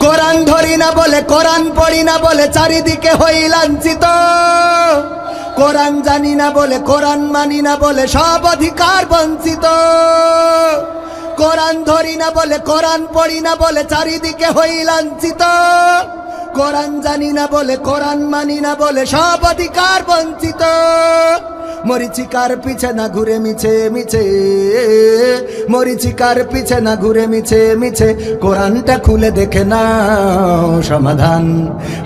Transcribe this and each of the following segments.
কোরআন ধরি না বলে, কোরআন পড়ি না বলে চারিদিকে হই লাঞ্ছিত। কোরআন জানি না বলে, কোরআন মানি না বলে সব অধিকার বঞ্চিত। কোরআন ধরি না বলে, কোরআন পড়ি না বলে চারিদিকে হই লাঞ্ছিত। কোরআন জানি না বলে, কোরআন মানি না বলে সব অধিকার বঞ্চিত। মরিচিকার পিছে না ঘুরে মিছে মিছে, মরিচিকার পিছে না ঘুরে মিছে মিছে, কোরআনটা খুলে দেখে নাও সমাধান।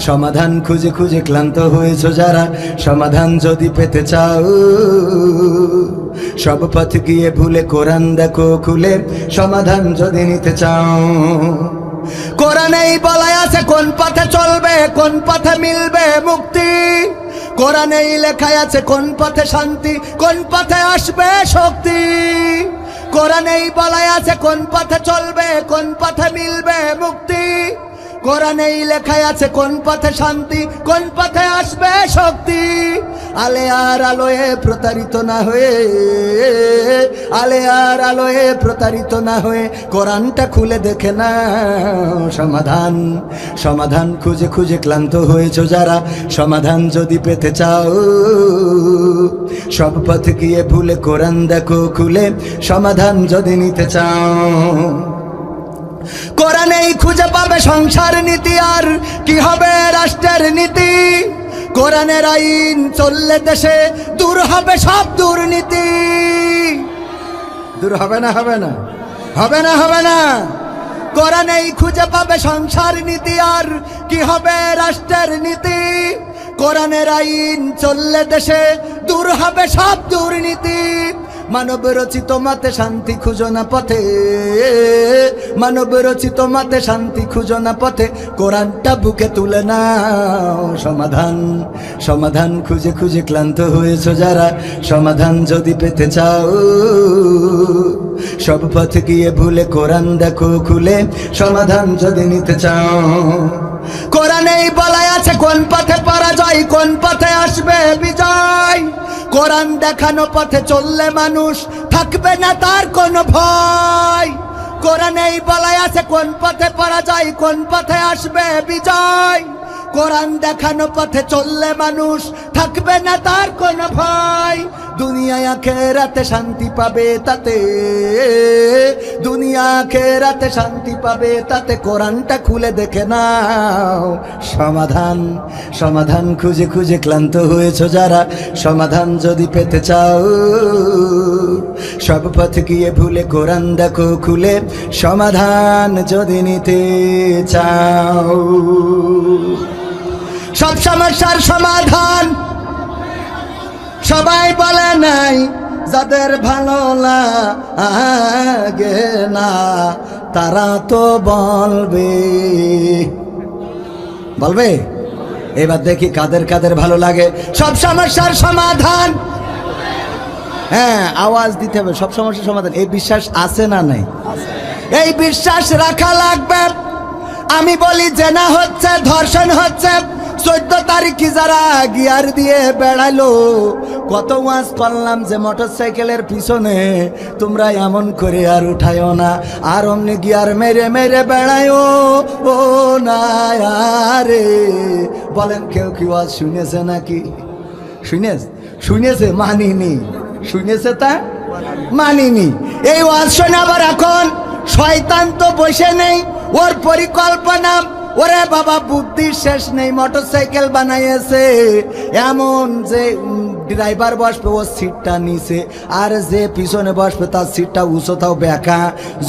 সমাধান খুঁজে খুঁজে ক্লান্ত হয়েছো যারা, সমাধান যদি পেতে চাও সব পথ গিয়ে ভুলে কোরআন দেখো খুলে, সমাধান যদি নিতে চাও। কোরআনেই বলা আছে কোন পথে চলবে, কোন পথে মিলবে মুক্তি। কোরআনেই লেখা আছে কোন পথে শান্তি, কোন পথে আসবে শক্তি। কোরআনেই বলা আছে কোন পথে চলবে, কোন পথে মিলবে মুক্তি। কোরআনেই লেখা আছে কোন পথে শান্তি, কোন পথে আসবে শক্তি। আলে আর আলোয় প্রতারিত না হয়ে, আলে আর আলোয় প্রতারিত না হয়ে কোরআনটা খুলে দেখে না সমাধান। সমাধান খুঁজে খুঁজে ক্লান্ত হয়েছো যারা, সমাধান যদি পেতে চাও সব পথ গিয়ে ভুলে কোরআন দেখো খুলে, সমাধান যদি নিতে চাও। কোরআনেই খুঁজে পাবে সংসার নীতি, আর কি হবে রাষ্ট্রের নীতি। কোরআনের আইন চললে দেশে দূর হবে সব দুর্নীতি। দূর হবে না, হবে না, হবে না, হবে না। কোরআনেই খুঁজে পাবে সংসার নীতি, আর কি হবে রাষ্ট্রের নীতি। কোরআনের আইন চললে দেশে দূর হবে সব দুর্নীতি। মানব রচিত মতে শান্তি খুঁজো না পথে, মানব রচিত মতে শান্তি খুঁজো না পথে, কোরআনটা বুকে তুলে নাও সমাধান। সমাধান খুঁজে খুঁজে ক্লান্ত হয়েছো যারা, সমাধান যদি পেতে চাও সব পথ গিয়ে ভুলে কোরআন দেখো খুলে, সমাধান যদি নিতে চাও। কোরআনেই বলা আছে কোন পথে পরাজয়, কোন পথে আসবে বিজয়। কোরআন দেখানো পথে চললে মানুষ থাকবে না তার কোনো ভয়। কোরআনেই বলা আছে কোন পথে পরাজয়, কোন পথে আসবে বিজয়। কোরআন দেখানো পথে চললে মানুষ থাকবে না তার কোনো ভয়। দুনিয়ায় আখিরাতে শান্তি পাবে তাতে, দুনিয়া আখিরাতে শান্তি পাবে তাতে, কোরআনটা খুলে দেখে নাও সমাধান। সমাধান খুঁজে খুঁজে ক্লান্ত হয়েছো যারা, সমাধান যদি পেতে চাও সব পথ গিয়ে ভুলে কোরআন দেখো খুলে, সমাধান যদি নিতে চাও। সব সমস্যার সমাধান সবাই বলে নাই, যাদের ভালো লাগে না তারা তো বলবে, বলবে। এবার দেখি কাদের কাদের ভালো লাগে। সব সমস্যার সমাধান, হ্যাঁ আওয়াজ দিতে হবে। সব সমস্যার সমাধান, এই বিশ্বাস আছে না নাই? এই বিশ্বাস রাখা লাগবে। আমি বলি জেনা হচ্ছে, ধর্ষণ হচ্ছে, 14 তারিখে যারা গিয়ার দিয়ে বেড়াইলো, কত ওয়াজ করলাম যে মোটরসাইকেলের পিছনে তোমরা এমন করে আর উঠায়ও না, আর অমনি গিয়ার মেরে মেরে বেড়ায়ও ও না রে। বলেন কেউ কি ওয়াজ শুনেছে নাকি? শুনেছে মানিনি, শুনেছে তা মানিনি। এই ওয়াজ শুনে আবার এখন শয়তান তো বসে নেই, ওর পরিকল্পনা, ওরে বাবা বুদ্ধির শেষ নেই। মোটরসাইকেল বানাইছে এমন যে ড্রাইভার বসবে ওর সিটটা নিচে, আর যে পিছনে বসবে তার সিটটা উঁচুটাও বেঁকা,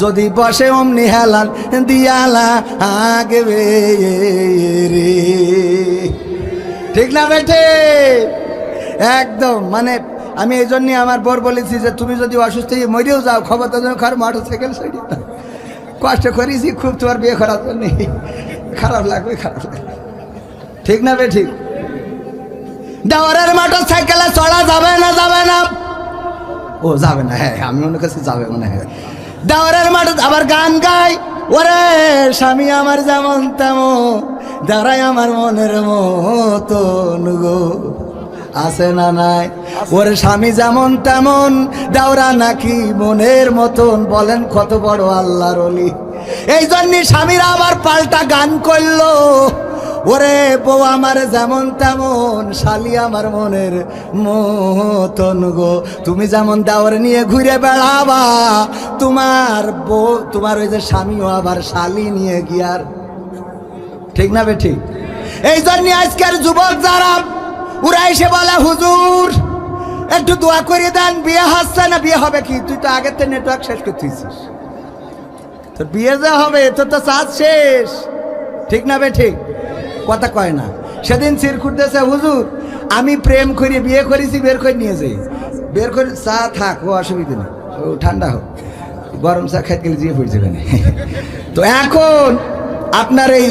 যদি বসে অমনি হেলান দিয়ালা আগে রে। ঠিক না বেটে? একদম। মানে আমি এই জন্যই আমার বর বলেছি যে তুমি যদি অসুস্থ হয়ে মরেও যাও, খবর তো খার মোটরসাইকেল সাইডে কষ্ট করেছি খুব, তোমার বিয়ে করার জন্য খারাপ লাগবে, খারাপ লাগবে। ঠিক না বে? ঠিক। দেওয়ারের মোটরসাইকেলে চড়া যাবে না? যাবে না? ও যাবে না, হ্যাঁ আমি মনে করছি যাবে মনে হয়। দেওয়ারের মোটর আবার গান গাই, ওরে স্বামী আমার যেমন তেমন, দাঁড়াই আমার মনের মতন গো, আছে না নাই? ওরে স্বামী যেমন তেমন, দেওরা নাকি মনের মতন। বলেন কত বড় আল্লাহর ওলি। এই জন্য স্বামীরা আবার পাল্টা গান করলো, ওরে বউ আমার যেমন তেমন, শালি আমার মনের মতন গো। তুমি যেমন দাওয়ার নিয়ে ঘুরে বেড়াবা, তোমার বউ, তোমার ওই যে স্বামীও আবার শালি নিয়ে গিয়ার, ঠিক না বে ঠিক? এই জন্য আজকের যুবক যারা, ওরা এসে বলে হুজুর একটু দোয়া করে দেন, বিয়ে হচ্ছে না। বিয়ে হবে কি? তুই তো আগের থেকে নেটওয়ার্ক শেষ করতেছিস, তোর বিয়ে যা হবে তোর তো চাঁদ শেষ, ঠিক না বে ঠিক? কথা কয় না। সেদিন চিরকুট দিয়েছে, হুজুর আমি প্রেম করে বিয়ে করেছি, বের করে নিয়ে যাই। বের করে চা থাক, ও অসুবিধা নেই, ও ঠান্ডা হোক, গরম চা খাইতে গেলে জিয়ে পড়ে যাবে না। তো এখন আপনার এই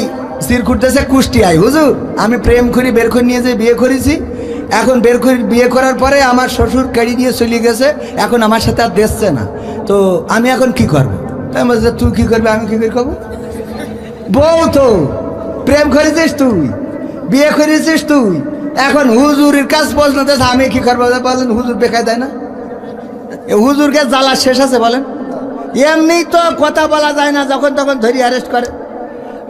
চিরকুট দিয়েছে কুষ্টিয়ায়, হুজুর আমি প্রেম করে বের করে নিয়ে যাই, বিয়ে করেছি। এখন বের করে বিয়ে করার পরে আমার শ্বশুর গাড়ি নিয়ে চলে গেছে, এখন আমার সাথে আর দেখছে না, তো আমি এখন কি করবো? তাই বলছে তুই কি করবি, আমি কি করে করবো? বউ তো প্রেম করেছিস তুই, বিয়ে করেছিস তুই, এখন হুজুরের কাজ প্রশ্ন দিয়েছে আমি কি করবো? বলেন হুজুর বেকায় দেয় না? হুজুরকে জ্বালা শেষ আছে বলেন? এমনি তো কথা বলা যায় না, যখন তখন ধরি অ্যারেস্ট করে।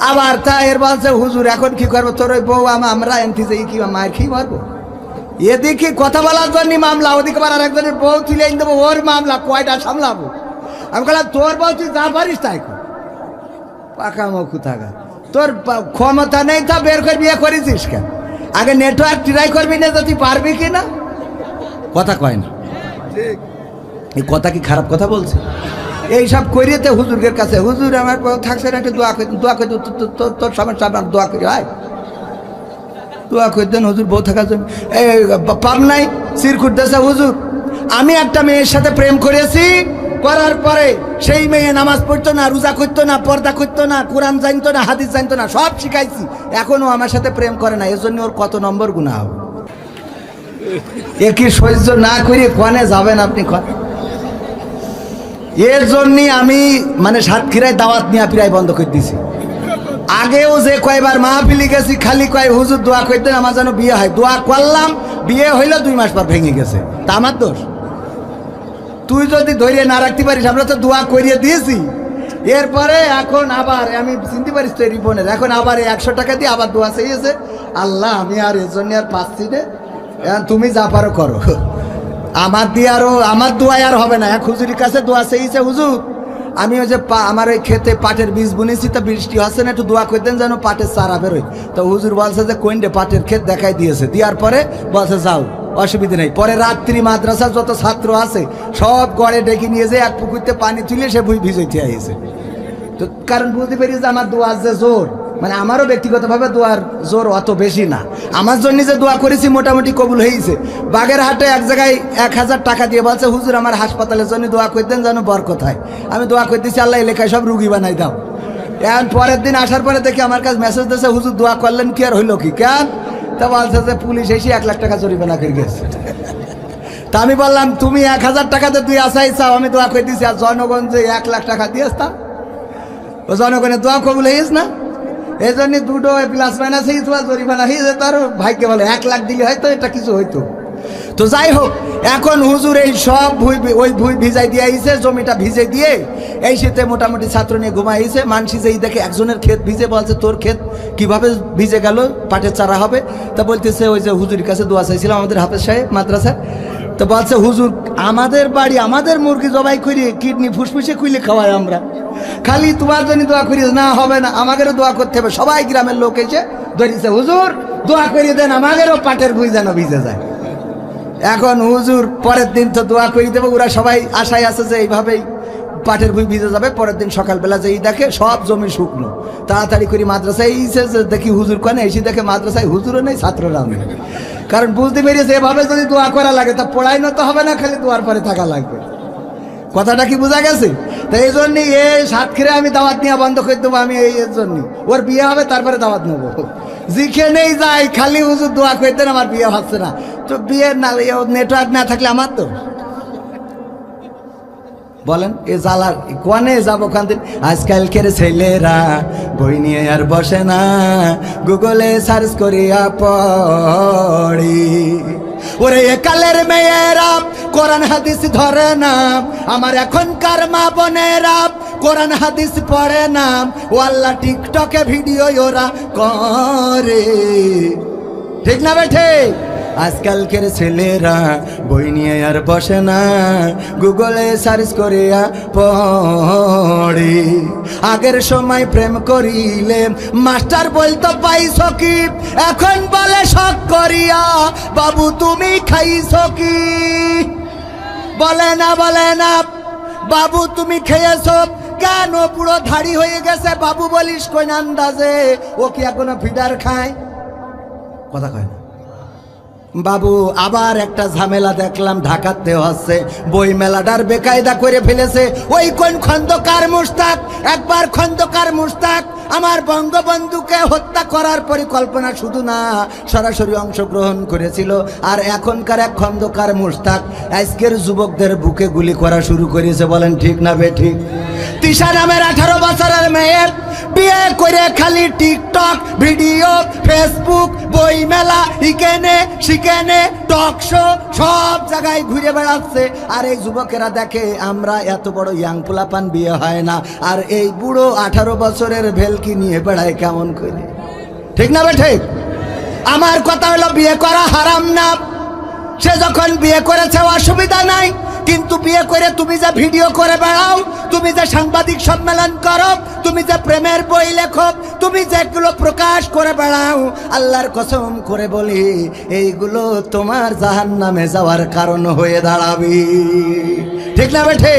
আবার তা এর বলছে হুজুর এখন কি করবো, তোর ওই বউ আমরা এনতি যাই কি মায়ের কি মারবো? এদিকে কথা বলার জন্য মামলা, ওদিকে আবার আরেকজনের বউ তুলে এনে দেবো, ওর মামলা, কয়টা সামলাবো? আমি বললাম তোর বউ তুই যা পারিস তাই কর, পাকা মুখ থাকা, তোর ক্ষমতা নেই তা বের করে বিয়ে করেছিস কেন? আগে নেটওয়ার্ক ট্রাই করবি না, তুই পারবি কি না? কথা কয় না, এই কথা কি খারাপ কথা বলছে? এইসব করিয়েতে হুজুরের কাছে, হুজুর আমার থাকছে না, একটু দোয়া করে, দোয়া করে তোর সমস্যা আমার দোয়া করি, হয় দোয়া করে দেন হুজুর বউ থাকার জন্য। এই পাপ নাই চিরকুট দেশে, হুজুর আমি একটা মেয়ের সাথে প্রেম করেছি, করার পরে সেই মেয়ে নামাজ পড়তো না, রোজা করতো না, পর্দা করতো না, কোরআন জানতো না, হাদিস জানতো না, সব শিখাইছি, এখনো আমার সাথে প্রেম করে না, এজন্য ওর কত নম্বর গুনাহ হবে? এ কি সহ্য না করে কনে যাবেন আপনি? এর জন্যই আমি মানে সাতক্ষীরায় দাওয়াত নিয়ে প্রায় বন্ধ করে দিছি। আগেও যে কয়বার মাহফিলি গেছি, খালি কয় হুজুর দোয়া করতেন আমার যেন বিয়ে হয়। দোয়া করলাম, বিয়ে হইলো 2 মাস পর ভেঙে গেছে, তা আমার দোষ? তুই যদি ধরিয়ে না রাখতে পারিস, আমরা তো দোয়া করিয়ে দিয়েছি। এরপরে এখন আবার আমি চিনতে পারিস তো রিপনের, এখন আবার 100 টাকা দিয়ে আবার দোয়া চেয়েছে। আল্লাহ আমি আর এর জন্য আর পাচ্ছি না, তুমি যা পারো করো, আমার দিয়ে আরো আমার দোয়াই আর হবে না। এক হুজুরের কাছে দোয়া চেয়েছে, হুজুর আমি ওই যে আমার ওই ক্ষেতে পাটের বীজ বুনেছি, তা বৃষ্টি হচ্ছে না, একটু দোয়া করে দেন যেন পাটের চারা বেরোয়। তো হুজুর বলছে যে কোনটে পাটের ক্ষেত দেখাই দিয়েছে, দেওয়ার পরে বলছে যাও অসুবিধা নেই। পরে রাত্রি মাদ্রাসার যত ছাত্র আছে সব গড়ে ডেকে নিয়ে যায়, এক পুকুরতে পানি তুলে সে ভুই ভিজইতে আইছে। তো কারণ বুঝতে পেরেছি যে আমার দোয়ার যে জোর, মানে আমারও ব্যক্তিগতভাবে দোয়ার জোর অত বেশি না, আমার জন্য যে দোয়া করেছি মোটামুটি কবুল হয়েছে। বাগেরহাটে এক জায়গায় 1000 টাকা দিয়ে বলছে হুজুর আমার হাসপাতালের জন্য দোয়া করে দেন যেন বরকত হয়। আমি দোয়া করে দিচ্ছি, আল্লাহ এলাকায় সব রুগী বানাই দাও। এখন পরের দিন আসার পরে দেখি আমার কাছে মেসেজ দিয়েছে, হুজুর দোয়া করলেন কি আর হইলো কি? কেন? তা বলছে যে পুলিশ এসে 1 লাখ টাকা জরিমানা করে গেছে। তা আমি বললাম তুমি 1000 টাকাতে তুই আসাই চাও, আমি দোয়া করে দিচ্ছি, আর জনগণ যে 1 লাখ টাকা দিয়েছ তা ও জনগণের দোয়া কবুল হয়েছ না? এই জন্য দুটো প্লাস মাইনাস হয়ে তোমার জরিমানা হয়েছে, তার ভাইকে বলে 1 লাখ দিলে হয়তো এটা কিছু হইতো। তো যাই হোক, এখন হুজুর এই সব ভুই ভিজাই দিয়ে আইছে, জমিটা ভিজে দিয়ে এই শীতে মোটামুটি ছাত্র নিয়ে ঘুমাইছে। মানসি যেই দেখে একজনের ক্ষেত ভিজে, বলছে তোর ক্ষেত কিভাবে ভিজে গেল, পাটের চারা হবে? তা বলতেছে ওই যে হুজুরের কাছে দোয়া চাইছিলাম আমাদের হাফেজ সাহেব মাদ্রাসায়, তো বলছে হুজুর আমাদের বাড়ি আমাদের মুরগি জবাই করি, কিডনি ফুসফুসে খুলে খাওয়াই আমরা, খালি তোমার জন্য দোয়া করি না, হবে না, আমাদেরও দোয়া করতে হবে। সবাই গ্রামের লোক এসে ধরেছে, হুজুর দোয়া করিয়ে দেন আমাদেরও পাটের ভুই যেন ভিজে যায়। এখন হুজুর পরের দিন তো দোয়া করে দেবো, ওরা সবাই আশায় আছে যে এইভাবেই পাটের ভুই ভিজে যাবে। পরের দিন সকালবেলা যেই দেখে সব জমি শুকনো, তাড়াতাড়ি করে মাদ্রাসায় এসে দেখি হুজুর কনে, এসে দেখে মাদ্রাসায় হুজুরও নেই, ছাত্ররাও নেই। কারণ বুঝতে পেরেছে এভাবে যদি দোয়া করা লাগে তা পড়াইনো তো হবে না, খালি দোয়ার পরে থাকা লাগবে। কথাটা কি বোঝা গেছে? তো এই জন্যই এই সাতক্ষীরায় আমি দাওয়াত নিয়ে বন্ধ করে দেবো। আমি এর জন্য ওর বিয়ে হবে তারপরে দাওয়াত নেবো, যেখানেই যাই খালি হুজুর দোয়া করে দেন আমার বিয়ে হচ্ছে না। তো বিয়ের না নেটওয়ার্ক না থাকলে আমার তো বলেন এ জ্বালার কোয়ানে যাবো ওখান থেকে। আজকালকের ছেলেরা বই নিয়ে আর বসে না, গুগলে সার্চ করিয়া পড়ি। ওরে একালের মেয়েরা কোরআন হাদিস ধরে না, আমার এখনকার মা বোনেরা কোরআন হাদিস পড়ে না, ওয়াল্লা টিকটকে ভিডিও ওরা করে। ঠিক না বেঠে? আজকালকের ছেলেরা বই নিয়ে আর বসে না, গুগলে সার্চ করিয়া পড়ে। আগের সময় প্রেম করিলে মাস্টার বলতো পাইছো কি, এখন বলে শখ করিয়া বাবু তুমি খাইছো কি। বলে না বাবু তুমি খেয়েছো কেন, পুরো ধাড়ি হয়ে গেছে বাবু বলিস কোন আন্দাজে, ও কি এখনো ফিডার খায়? কথা কয় না বাবু। আবার একটা ঝামেলা দেখলাম ঢাকাতে হচ্ছে, বই মেলাটার বেকায়দা করে ফেলেছে ওই কোন খন্দকার মুশতাক। একবার খন্দকার মুশতাক আমার বঙ্গবন্ধুকে হত্যা করার পরিকল্পনা শুধু না, সরাসরি অংশগ্রহণ করেছিল। আর এখনকার এক খন্দকার মুশতাক আজকের যুবকদের বুকে গুলি করা শুরু করেছে। বলেন ঠিক না বেঠিক? তিশা নামের 18 বছরের মেয়ের বিয়ে করে খালি টিকটক ভিডিও, ফেসবুক, বই মেলা, ইকেনে শিকেনে, টক শো, সব জায়গায় ঘুরে বেড়াচ্ছে। আর এই যুবকেরা দেখে আমরা এত বড় ইয়াং পোলাপান বিয়ে হয় না, আর এই বুড়ো 18 বছরের ভেলকি নিয়ে বেড়ায় কেমন করে। ঠিক না বেঠিক? আমার কথা হলো বিয়ে করা হারাম না। সে যখন বিয়ে করেছে অসুবিধা নাই, কিন্তু বিয়ে করে তুমি যে ভিডিও করে বেড়াও, তুমি যে সাংবাদিক সম্মেলন করো, তুমি যে প্রেমের বই লেখো, তুমি যেগুলো প্রকাশ করে বেড়াও, আল্লাহর কসম করে বলি এইগুলো তোমার জাহান্নামে যাওয়ার কারণ হয়ে দাঁড়াবে। ঠিক না বেঠে?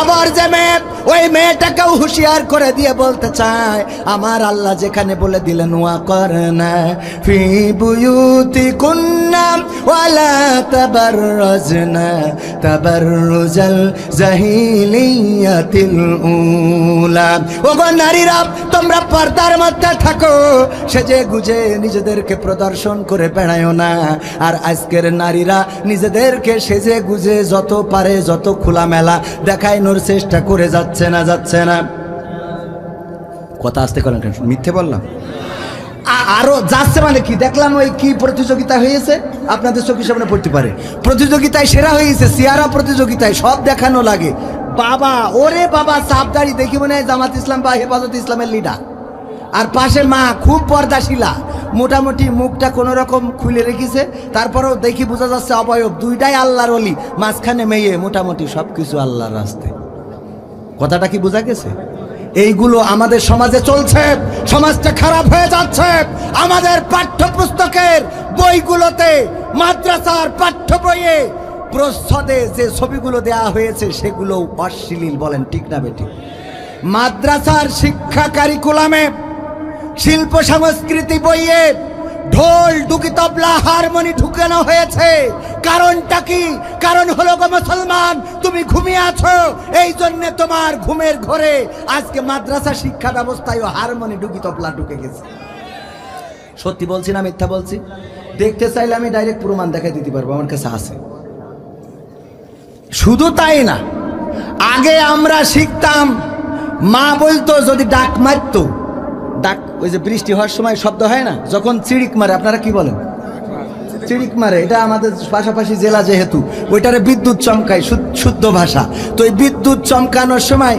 আবার যে মেয়ে, ওই মেয়েটাকেও হুঁশিয়ার করে দিয়ে বলতে চায় আমার আল্লাহ যেখানে বলে দিলেন ওয়া করনা ফি বুয়ুতিকুন্না ওয়ালা তাবাররাজনা তাবাররুজাল জাহিলিয়াতিল উলা। ওগো নারীরা, তোমরা পর্দার মধ্যে থাকো, সেজে গুজে নিজেদেরকে প্রদর্শন করে বেড়ায়ও না। আর আজকের নারীরা নিজেদেরকে সেজে গুজে যত পারে যত খোলামেলা দেখানোর চেষ্টা করে যাচ্ছে না। কথা আসতে করেন কেন? মিথ্যে বললাম? আরো যাচ্ছে মানে কি দেখলাম, ওই কি প্রতিযোগিতা হয়েছে আপনাদের চোখের সামনে পড়তে পারে। প্রতিযোগিতায় সেরা হয়েছে, সিয়ারা প্রতিযোগিতায় সব দেখানো লাগে। বাবা, ওরে বাবা, সাবদারি দেখি মনে হয় জামাত ইসলাম বা হেফাজত ইসলামের লিডার। আর পাশে মা খুব পর্দাশীলা, মোটামুটি মুখটা কোনো রকম খুলে রেখেছে, তারপরেও দেখি বোঝা যাচ্ছে অবয়ব দুইটাই আল্লাহর ওলি, মাঝখানে মেয়ে, মোটামুটি সবকিছু আল্লাহর রাস্তায়। কথাটা কি বোঝা গেছে? এইগুলো আমাদের সমাজে চলছে, সমাজটা খারাপ হয়ে যাচ্ছে। আমাদের পাঠ্যপুস্তকের বইগুলোতে, মাদ্রাসার পাঠ্য বইয়ে প্রচ্ছদে যে ছবিগুলো দেয়া হয়েছে সেগুলো অশ্লীল। বলেন ঠিক না বেঠিক? মাদ্রাসার শিক্ষা কারিকুলামে, শিল্প সংস্কৃতি বইয়ে ঢোল, ডুকি, তবলা, হারমোনি ঢুকানো হয়েছে। কারণটা কি? কারণ হলো গো মুসলমান, তুমি ঘুমিয়ে আছো, এই জন্য তোমার ঘুমের ঘরে আজকে মাদ্রাসা শিক্ষা ব্যবস্থায় হারমোনি, ডুকি, তবলা ঢুকে গেছে। সত্যি বলছি না মিথ্যা বলছি? দেখতে চাইলে আমি ডাইরেক্ট প্রমাণ দেখাই দিতে পারবো, আমার কাছে আছে। শুধু তাই না, আগে আমরা শিখতাম, মা বলতো যদি ডাক মারতো, ডাক, ওই যে বৃষ্টি হওয়ার সময় শব্দ হয় না, যখন চিড়িক মারে, আপনারা কি বলেন? চিড়িক মারে, এটা আমাদের পাশাপাশি জেলা যেহেতু, ওইটারে বিদ্যুৎ চমকায়, শুদ্ধ ভাষা। তো এই বিদ্যুৎ চমকানোর সময়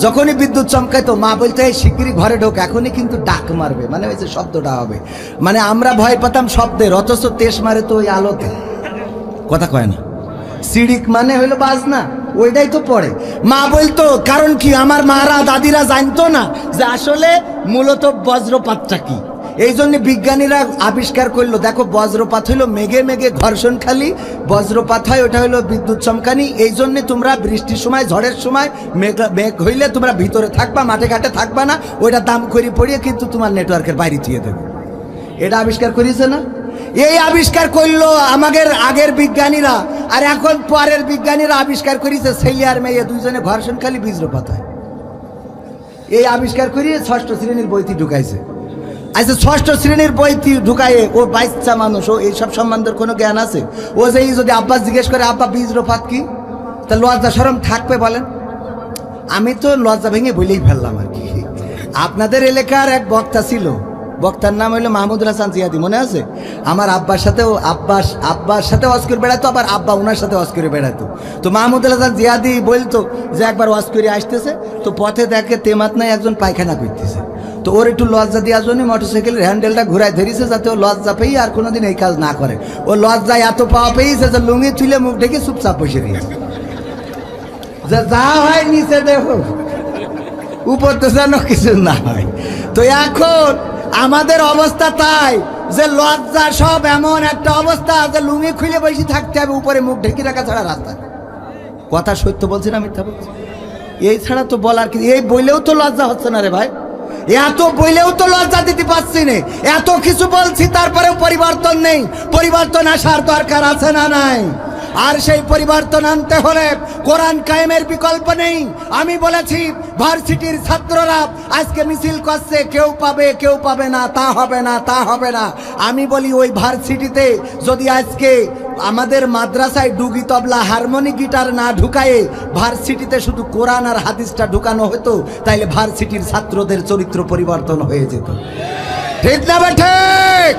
যখনই বিদ্যুৎ চমকাইতো মা বলতো এই শিগগিরই ঘরে ঢোক, এখনই কিন্তু ডাক মারবে, মানে ওই যে শব্দটা হবে। মানে আমরা ভয় পেতাম শব্দের, অথচ তেজ মারে তো ওই আলোতে। কথা কয় না? সিড়িক মানে হইলো বাজনা, ওইটাই তো পড়ে। মা বলতো, কারণ কি আমার মারা দাদিরা জানতো না যে আসলে মূলত বজ্রপাতটা কি। এই জন্য বিজ্ঞানীরা আবিষ্কার করলো, দেখো বজ্রপাত হইলো মেঘে মেঘে ঘর্ষণ খালি, বজ্রপাত হয় ওটা হইলো বিদ্যুৎ চমকানি। এই জন্য তোমরা বৃষ্টির সময়, ঝড়ের সময় মেঘ হইলে তোমরা ভিতরে থাকবা, মাঠে ঘাটে থাকবা না, ওইটা দাম করে পড়িয়ে কিন্তু তোমার নেটওয়ার্কের বাইরে দিয়ে দেবে। এটা আবিষ্কার করিয়েছে না? এই আবিষ্কার করলো আমাদের আগের বিজ্ঞানীরা, আর এখন পরের বিজ্ঞানীরা আবিষ্কার করেছে ছেলে আর মেয়ে দুইজনে ঘর্ষণ খালি বজ্রপাত হয়। এই আবিষ্কার করিয়ে 6ষ্ঠ শ্রেণীর বইতে ঢুকাইছে। আচ্ছা, 6ষ্ঠ শ্রেণীর বইতে ঢুকায়ে ও বাচ্চা মানুষ, ও এইসব সম্বন্ধের কোনো জ্ঞান আছে? ও যে যদি আব্বা জিজ্ঞেস করে আব্বা বজ্রপাত কি, তা লজ্জা শরম থাকবে বলেন? আমি তো লজ্জা ভেঙে বলেই ফেললাম আর কি। আপনাদের এলাকার এক বক্তা ছিল, বক্তার নাম হইলো মাহমুদুল হাসান জিয়াদি, মনে আছে? আমার আব্বার সাথে ওয়াজ করে বেড়াতো, আবার আব্বা ওনার সাথে ওয়াজ করে বেড়াতো। তো মাহমুদুল হাসান জিয়াদি বলতো যে একবার ওয়াজ করে আসতেছে, তো পথে দেখে তেমাত নাই একজন পায়খানা করতেছে। তো ওর একটু লজ্জা দেওয়ার জন্য মোটরসাইকেলের হ্যান্ডেলটা ঘুরায় ধরেছে, যাতে ও লজ্জা পেয়ে আর কোনোদিন এই কাজ না করে। ও লজ্জায় এত পাওয়া পেয়েছে যে লুঙ্গি তুলে মুখ ঢেকে চুপচাপ বসে দিয়েছে। যা হয় নিচে দেখো, উপর তো যেন কিছু না হয়। তো এখন আমাদের অবস্থা তাই যে লজ্জা সব এমন একটা অবস্থা যে লুঙ্গি খুলে বসে থাকতে হবে, উপরে মুখ ঢেকে রাখা ছাড়া রাস্তা। কথা সত্য বলছি না মিথ্যা বলছি? এই ছাড়া তো বলার কি? এই বইলেও তো লজ্জা হচ্ছে না রে ভাই, এত বইলেও তো লজ্জা দিতে পারছি না। এত কিছু বলছি তারপরেও পরিবর্তন নেই। পরিবর্তন আসার দরকার আছে না নাই? আর সেই পরিবর্তন আনতে হলে কোরআন কায়েমের বিকল্প নেই। আমি বলেছি ভার্সিটির ছাত্ররা আজকে মিছিল করছে, কেউ পাবে কেউ পাবে না, তা হবে না তা হবে না। আমি বলি ওই ভার্সিটিতে যদি আজকে আমাদের মাদ্রাসায় ডুগি তবলা হারমোনি গিটার না ঢুকায়ে ভার্সিটিতে শুধু কোরআন আর হাদিসটা ঢুকানো হতো, তাইলে ভার্সিটির ছাত্রদের চরিত্র পরিবর্তন হয়ে যেত। ঠিক না ঠিক?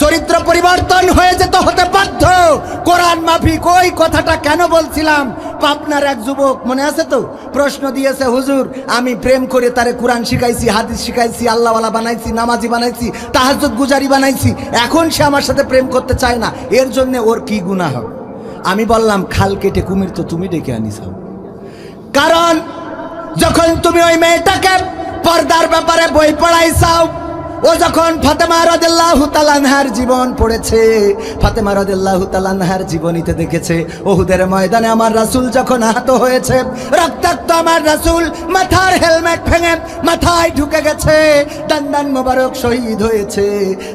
চরিত্র পরিবর্তন হয়ে যেত, হতে বাধ্য। কোরআন মাফিক ওই কথাটা কেন বলছিলাম? পাবনার এক যুবক, মনে আছে তো, প্রশ্ন দিয়েছে, হুজুর আমি প্রেম করে তারে কোরআন শিখাইছি, হাদিস শিখাইছি, আল্লাহওয়ালা বানাইছি, নামাজি বানাইছি, তাহাজ্জুদ গুজারি বানাইছি, এখন সে আমার সাথে প্রেম করতে চায় না, এর জন্য ওর কি গুনাহ হবে? আমি বললাম খাল কেটে কুমির তো তুমি ডেকে আনিসাও। কারণ যখন তুমি ওই মেয়েটাকে পর্দার ব্যাপারে বই পড়াইছাও, ও যখন ফাতেমা রাদিয়াল্লাহু তাআলা আনহার জীবন পড়েছে, ফাতেমা রাদিয়াল্লাহু তাআলা আনহার জীবনীতে দেখেছে উহুদের ময়দানে আমার রাসূল যখন আহত হয়েছে, রক্তাক্ত আমার রাসূল মাথার হেলমেট ভেঙে মাথায় ঢুকে গেছে, দান্দান মোবারক শহীদ হয়েছে।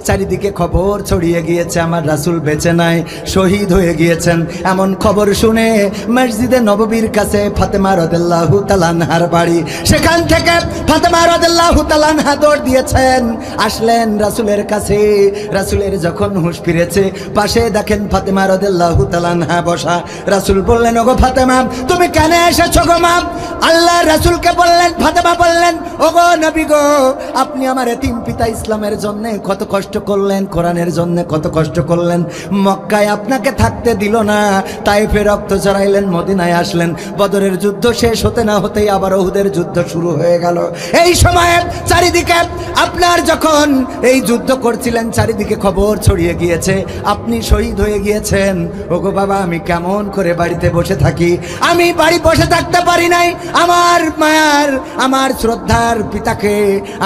চারিদিকে খবর ছড়িয়ে গিয়েছে আমার রাসূল বেঁচে নাই, শহীদ হয়ে গিয়েছেন। এমন খবর শুনে মসজিদে নববীর কাছে ফাতেমা রাদিয়াল্লাহু তাআলা আনহার বাড়ি, সেখান থেকে ফাতেমা রাদিয়াল্লাহু তাআলা আনহা দৌড় দিয়েছেন, আসলেন রাসূলের কাছে। রাসূলের যখন হুঁশ ফিরেছে, পাশে দেখেন ফাতেমা রাদিয়াল্লাহু তাআলা আনহা বসা। রাসূল বললেন, ওগো ফাতেমা তুমি কেন এসেছো গো মা? আল্লাহ রাসূলকে বললেন, ফাতেমা বললেন, ওগো নবী গো, আপনি আমার এতিম পিতা ইসলামের জন্য কত কষ্ট করলেন, কোরআনের জন্য কত কষ্ট করলেন, মক্কায় আপনাকে থাকতে দিল না, তাইফে রক্ত ঝরাইলেন, মদিনায় আসলেন, বদরের যুদ্ধ শেষ হতে না হতেই আবার উহুদের যুদ্ধ শুরু হয়ে গেল। এই সময়ে চারিদিকে আপনার যখন এই যুদ্ধ করছিলেন, চারিদিকে খবর ছড়িয়ে গিয়েছে আপনি শহীদ হয়ে গিয়েছেন। ওগো বাবা আমি কেমন করে বাড়িতে বসে থাকি? আমি বাড়ি বসে থাকতে পারি নাই। আমার মায়ার, আমার শ্রদ্ধার পিতাকে,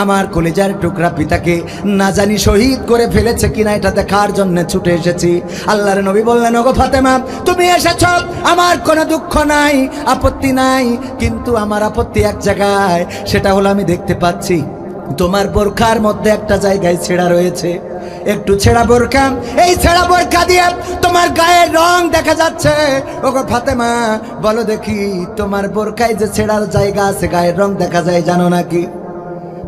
আমার কলিজার টুকরা পিতাকে না জানি শহীদ করে ফেলেছে কিনা এটা দেখার জন্য ছুটে এসেছি। আল্লাহর নবী বললেন, ওগো ফাতেমা তুমি এসেছ, আমার কোনো দুঃখ নাই, আপত্তি নাই, কিন্তু আমার আপত্তি এক জায়গায়, সেটা হলো আমি দেখতে পাচ্ছি তোমার বোরখার মধ্যে একটা জায়গায় ছেঁড়া রয়েছে, একটু ছেঁড়া বোরখা, এই ছেঁড়া বোরখা দিয়ে তোমার গায়ের রং দেখা যাচ্ছে। ওগো ফাতেমা বলো দেখি, তোমার বোরখায় যে ছেঁড়ার জায়গা আছে গায়ের রং দেখা যায় জানো নাকি?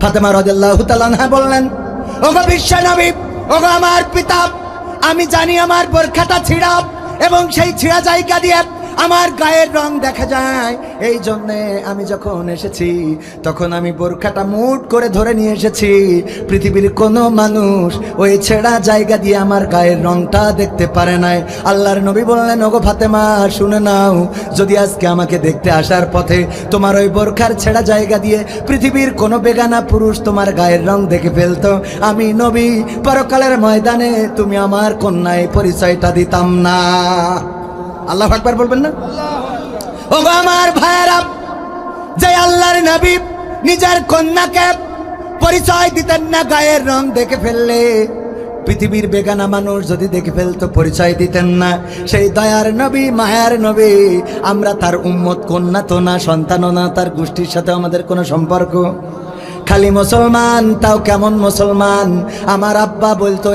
ফাতেমা রাদিয়াল্লাহু তাআলা আনহা বললেন, ওগো বিশ্বনবী, ওগো আমার পিতা, আমি জানি আমার বোরখাটা ছিঁড়া এবং সেই ছিঁড়া জায়গা দিয়ে আমার গায়ের রং দেখা যায়। এই জন্যে আমি যখন এসেছি তখন আমি বোরখাটা মুঠ করে ধরে নিয়ে এসেছি। পৃথিবীর কোনো মানুষ ওই ছেঁড়া জায়গা দিয়ে আমার গায়ের রংটা দেখতে পারে নাই। আল্লাহর নবী বললেন, ওগো ফাতেমা শুনে নাও, যদি আজকে আমাকে দেখতে আসার পথে তোমার ওই বোরখার ছেঁড়া জায়গা দিয়ে পৃথিবীর কোনো বেগানা পুরুষ তোমার গায়ের রং দেখে ফেলতো, আমি নবী পরকালের ময়দানে তুমি আমার কন্যায় পরিচয়টা দিতাম না। আল্লাহু আকবার বলবেন না? ওগো আমার ভাইয়েরা, যে আল্লাহর নবী নিজের কন্যাকে পরিচয় দিতেন না গায়ের রং দেখে ফেললে, পৃথিবীর বেগানা মানুষ যদি দেখে ফেলতো পরিচয় দিতেন না, সেই দয়ার নবী মায়ার নবী আমরা তার উম্মত, কন্যা তো না, সন্তানও না, তার গোষ্ঠীর সাথে আমাদের কোনো সম্পর্ক। খালি মুসলমান, তাও কেমন মুসলমান? আমার আব্বা বলতো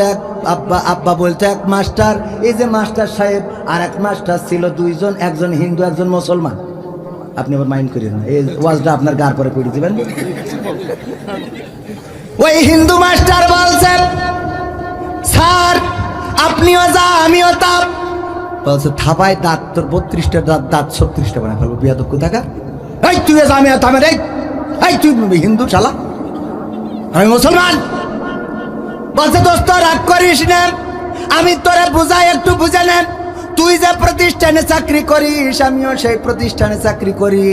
আব্বা বলতো এক মাস্টার, এই যে মাস্টার সাহেব আর এক মাস্টার ছিল, দুইজন, একজন হিন্দু একজন মুসলমান। আপনি আবার মাইন্ড করেন না, এই ওয়াজটা আপনার গার পরে পড়ে দিবেন। ওই হিন্দু মাস্টার বলছে, স্যার আপনিও যা আমিও তা। বলছে থাপায় দাঁত, তোর 32টা দাঁত 36টা বানায় ফেলবো, বিয়াদব কোথাকার। এই তুই যা আমি থামে রে, এই তুই হিন্দু শালা, আমি মুসলমান। বলছে দোস্ত রাগ করিস না, আমি তোরে বুঝাই, একটু বুঝে নেন। তুই যে প্রতিষ্ঠানে চাকরি করিস, আমিও সেই প্রতিষ্ঠানে চাকরি করি।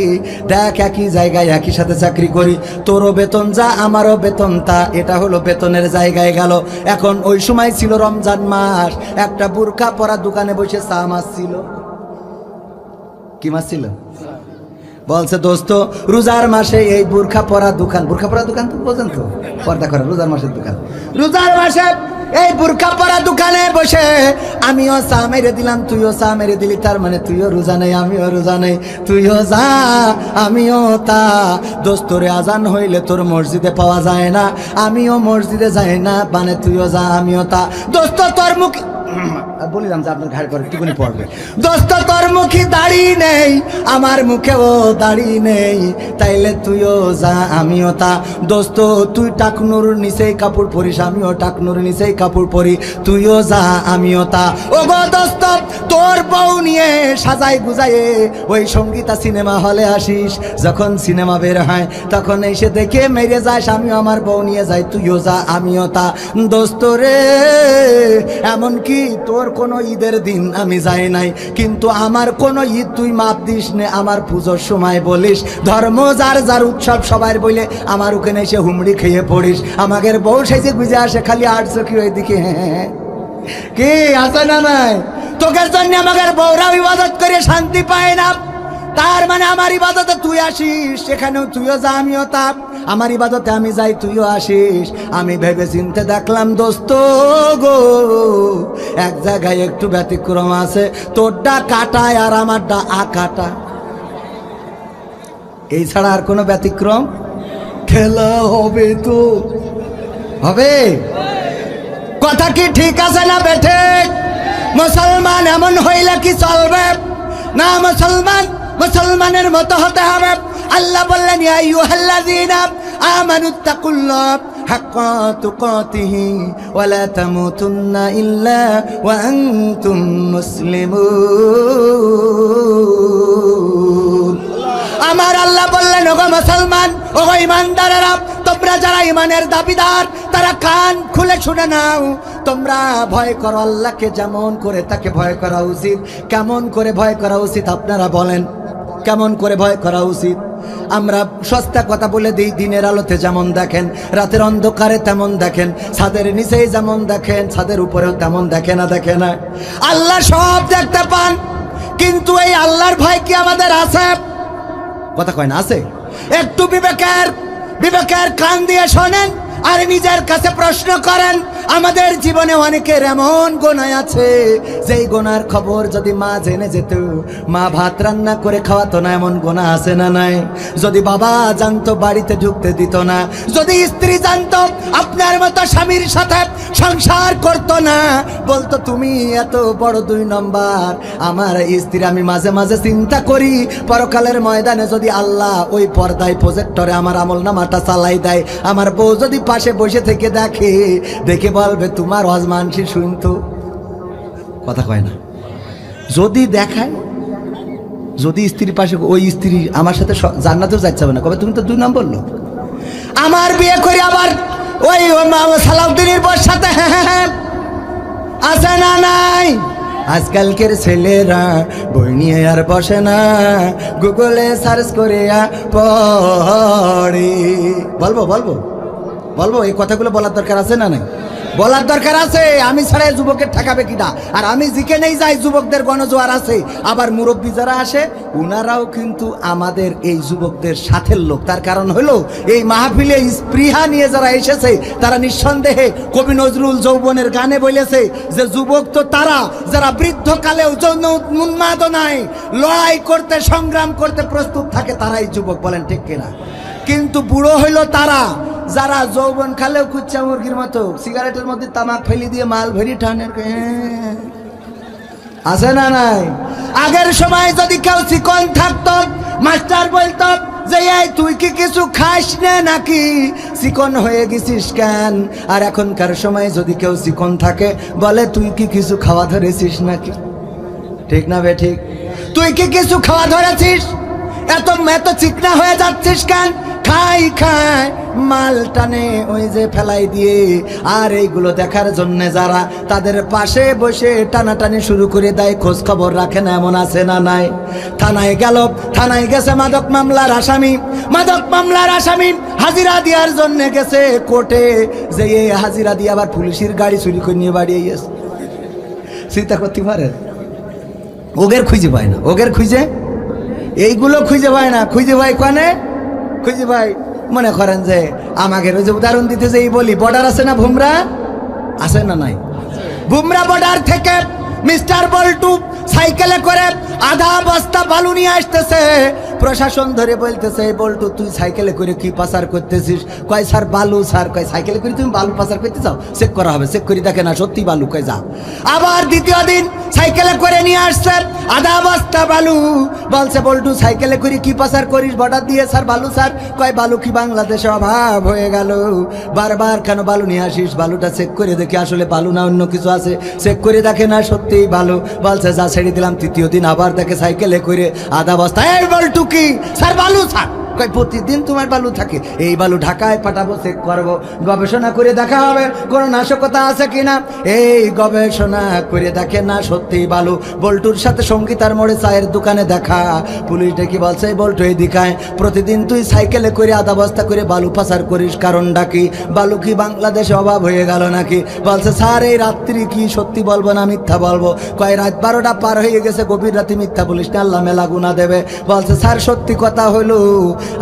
দেখ একই জায়গায় একই সাথে চাকরি করি, তোরও বেতন যা আমারও বেতন তা, এটা হলো বেতনের জায়গায় গেল। এখন ওই সময় ছিল রমজান মাস, একটা বুরকা পরা দোকানে বসে চা মাছ ছিল। কি মাছ ছিল? বলছে দোস্ত রোজার মাসে এই বুরখা পরা দোকান, বুরখা পরা দোকান তো বোঝেন তো, পর্দা করা রোজার মাসের দোকান, রোজার মাসে এই বুরখা পরা দোকানে বসে আমিও চা মেরে দিলাম, তুইও চা মেরে দিলি, তার মানে তুইও রোজা নেই আমিও রোজা নেই, তুইও যা আমিও তা। দোস্তরে আজান হইলে তোর মসজিদে পাওয়া যায় না, আমিও মসজিদে যাই না, মানে তুইও যা আমিও তা। দোস্ত তোর মুখ বলিলাম যে আপনার ঘাড় করে টিকুনি পড়বে। দোস্ত তোর মুখে দাড়ি নেই, আমার মুখেও দাড়ি নেই, তাইলে তুইও যা আমিও তা। দোস্ত তুই টাকনুর নিচেই কাপড় পরিস, আমিও টাকনুর নিচেই কাপড় পরি, তুইও যা আমিও তা। ও গো দোস্ত তোর বউ নিয়ে সাজাই গুজাইয়ে ওই সঙ্গীতা সিনেমা হলে আসিস, যখন সিনেমা বের হয় তখন এসে দেখে মেরে যাস, আমিও আমার বউ নিয়ে যাই, তুইও যা আমিও তা। দোস্ত রে এমনকি তোর কোনো ঈদের দিন আমি যাই নাই, কিন্তু আমার কোনো ঈদ তুই মাপ দিস নে, আমার পুজোর সময় বলিস ধর্ম যার যার উৎসব সবাই বলে আমার ওখানে এসে হুমড়ি খেয়ে পড়িস। আমাদের বউ সেজে গুজে আসে খালি আট চোখি ওইদিকে, হ্যাঁ কি আছে না নাই? তোকের জন্য আমাদের বউরাও ইবাদত করে শান্তি পায় না, তার মানে আমার ইবাদতে তুই আসিস, সেখানেও তুইও যা আমিও তা। আমার ইবাদতে আমি যাই, তুইও আসিস। আমি ভেবে চিনতে দেখলাম দোস্ত গো এক জায়গায় একটু ব্যতিক্রম আছে, তোরটা কাটায় আর আমারটা আকাটা, এই ছাড়া আর কোনো ব্যতিক্রম? খেলা হবে তো হবে, কথা কি ঠিক আছে না বেঠে? মুসলমান এমন হইলে কি চলবে না? মুসলমানের মতো হতে হবে। আল্লাহ বললেন ইয়া আইয়ুহাল্লাযীনা আমানুত্তাকুল্লাহ হাক্কা তুকাতিহি ওয়া লা তামুতুন্না ইল্লা ওয়া আনতুম মুসলিমুন। আমার আল্লাহ বললেন ওগো মুসলমান, ওগো ঈমানদারেরা, তোমরা যারা ঈমানের দাবিদার তারা কান খুলে শুনে নাও। তোমরা ভয় করো আল্লাহকে, যেমন করে তাকে ভয় করা উচিত। কেমন করে ভয় করা উচিত আপনারা বলেন, কেমন করে ভয় করা উচিত? আমরা সস্তা কথা বলে দিই, দিনের আলোতে যেমন দেখেন, রাতের অন্ধকারে তেমন দেখেন, ছাদের নিচেই যেমন দেখেন, ছাদের উপরেও তেমন দেখে না? দেখে না? আল্লাহ সব দেখতে পান, কিন্তু এই আল্লাহর ভয় কি আমাদের আছে? কথা কয় না আছে? একটু বিবেকের কান দিয়ে শোনেন আর নিজের কাছে প্রশ্ন করেন। আমাদের জীবনে অনেকের এমন গোনা আছে, যেই গোনার খবর যদি মা জেনে যেত, মা ভাত রান্না করে খাওয়াতো না, এমন গোনা আছে না নাই? যদি বাবা জানতো বাড়িতে ঢুকতে দিত না, যদি স্ত্রী জানতো আপনার মতো স্বামীর সাথে সংসার করতো না, বলতো তুমি এত বড় 2 নম্বর। আমার স্ত্রী, আমি মাঝে মাঝে চিন্তা করি পরকালের ময়দানে যদি আল্লাহ ওই পর্দায় প্রজেক্টরে আমার আমলনামাটা চালাই দেয়, আমার বউ যদি পাশে বসে থেকে দেখে বলবে তোমার হজমানসি শুনতো। কথা কয় না? যদি দেখায়, যদি স্ত্রীর পাশে, ওই স্ত্রী আমার সাথে জান্নাতেও যাচ্ছে হবে না, কবে তুমি তো 2 নম্বর লোক। আমার বিয়ে করে আবার ওই সালাউদ্দিনের বর সাথে আছে না নাই? আজকালকের ছেলেরা বই নিয়ে আর বসে না, গুগলে সার্চ করে পড়ে। বলবো এই কথাগুলো বলার দরকার আছে না নাই? বলার দরকার আছে। আমি ছাড়া যুবকের ঠেকাবে কিনা? আর আমি যেখানেই যাই যুবকদের গণজোয়ার আছে। আবার মুরব্বী যারা আসে উনারাও কিন্তু আমাদের এই যুবকদের সাথের লোক। তার কারণ হলো এই মাহফিলে স্পৃহা নিয়ে যারা এসেছে তারা নিঃসন্দেহে কবি নজরুল যৌবনের গানে বলেছে যে যুবক তো তারা যারা বৃদ্ধকালেও যৌন উন্মাদনায় লড়াই করতে, সংগ্রাম করতে প্রস্তুত থাকে, তারাই যুবক। বলেন ঠিক কিনা? কিন্তু বুড়ো হইল তারা যারা যৌবন খালেও কুচ্চা মুরগির মতো সিগারেটের মধ্যে তামাক ফেলি দিয়ে মাল ভরি টানের। আছে না নাই? আগের সময় যদি কেউ চিকন থাকতো, মাস্টার বলতো যে এই তুই কি কিছু খাস না নাকি, চিকন হয়ে গেছিস কেন? আর এখনকার সময় যদি কেউ চিকন থাকে বলে তুই কি কিছু খাওয়া ধরেছিস নাকি? ঠিক না বে ঠিক? তুই কি কিছু খাওয়া ধরেছিস? এত চিকনা হয়ে যাচ্ছিস কেন? খাই খায় মাল টানে ওই যে ফেলাই দিয়ে। আর এইগুলো দেখার জন্য যারা তাদের পাশে বসে টানাটানি শুরু করে দেয়, খোঁজ খবর রাখে না, এমন আছে না নাই? থানায় গেল, থানায় গেছে মাদক মামলার আসামি, মাদক মামলার আসামি হাজিরা দেওয়ার জন্য গেছে কোর্টে, যে এই হাজিরা দিয়ে আবার পুলিশের গাড়ি চুরি করে নিয়ে বাড়ি গেছে। চিন্তা করতে পারে? ওগের খুঁজে পায় না, ওগের খুঁজে এইগুলো খুঁজে পায় না। খুঁজে পায় কানে, খুঁজে পায় মনে করেন যে আমাকে ওই যে উদাহরণ দিতে যেই বলি, বর্ডার আছে না, ভুমরা আছে না নাই? ভুমরা বর্ডার থেকে মিস্টার বল্টু সাইকেলে করে আধা বস্তা বালু নিয়ে আসতেছে। প্রশাসন ধরে বলতেছে, বল্টু তুই সাইকেলে করে কি পাচার করতেছিস? কয় স্যার বালু। স্যার কয় সাইকেলে করে তুমি বালু পাচার করতে চাও? চেক করা হবে, চেক করে দেখে না সত্যি বালু। কয় যা। আবার দ্বিতীয় দিন সাইকেলে করে নিয়ে আসছে আধা বস্তা বালু। বলছে বল্টু সাইকেলে করে কি পাচার করিস বর্ডার দিয়ে? স্যার বালু। স্যার কয় বালু কি বাংলাদেশে অভাব হয়ে গেল? বারবার কেন বালু নিয়ে আসিস? বালুটা চেক করে দেখে আসলে বালু না অন্য কিছু আছে। চেক করে দেখে না সত্যিই বালু। বলছে যা, ছেড়ে দিলাম। তৃতীয় দিন আবার দেখে সাইকেলে করে আধা বস্তা। এই বল্টু কি? স্যার বালু। স্যার কয় প্রতিদিন তোমার বালু থাকে, এই বালু ঢাকায় পাঠাবো, চেক করবো, গবেষণা করে দেখা হবে কোনো নাশকতা আছে কিনা। এই গবেষণা করে দেখে না সত্যি বালু। বল্টুর সাথে সঙ্গীতার মোড়ে চায়ের দোকানে দেখা। পুলিশ ডেকে বলছে, এই বল্টু এই দিকায় প্রতিদিন তুই সাইকেলে করে আধা বস্তা করে বালু পাচার করিস, কারণটা কি? বালু কি বাংলাদেশে অভাব হয়ে গেল নাকি? বলছে স্যার এই রাত্রি কি সত্যি বলবো না মিথ্যা বলবো? কয় রাত 12টা পার হয়ে গেছে, গভীর রাতে মিথ্যা বলিস না, আল্লাহ মেলা গুনাহ দেবে। বলছে স্যার সত্যি কথা হলো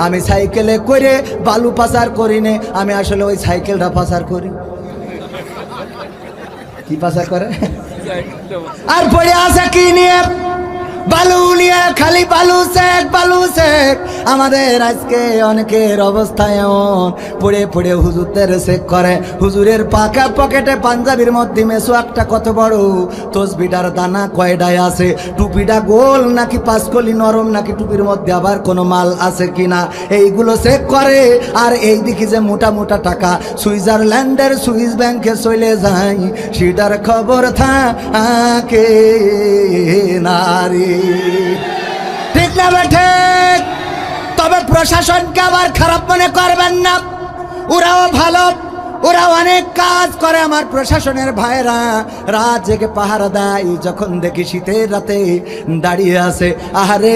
আমি সাইকেলে করে বালু পাচার করি নে, আমি আসলে ওই সাইকেলটা পাচার করি। কি পাচার করে? আর পড়ে আছে কি নিয়ে? বালু নিয়ে, খালি বালু শেখ, বালু শেখ। আমাদের আজকে অনেকের অবস্থা এমন, পড়ে পড়ে হুজুরদের শেখ করে। হুজুরের পাকা পকেটে পাঞ্জাবির মধ্যে মেসোয়াকটা কত বড়, তসবিটার দানা কয়ডায় আছে, টুপিটা গোল নাকি পাঁচকলি নরম, নাকি টুপির মধ্যে আবার কোনো মাল আছে কিনা, এইগুলো চেক করে। আর এই দিকে যে মোটা মোটা টাকা সুইজারল্যান্ডের সুইস ব্যাংকে চলে যায়, সেটার খবর থাকে নারী। ঠিক না বেঠে? তবে প্রশাসনকে আবার খারাপ মনে করবেন না, ওরাও ভালো, ওরা অনেক কাজ করে। আমার প্রশাসনের ভাইরা রাত জেগে পাহারা দেয়। যখন দেখি শীতের রাতে দাঁড়িয়ে আছে, আহারে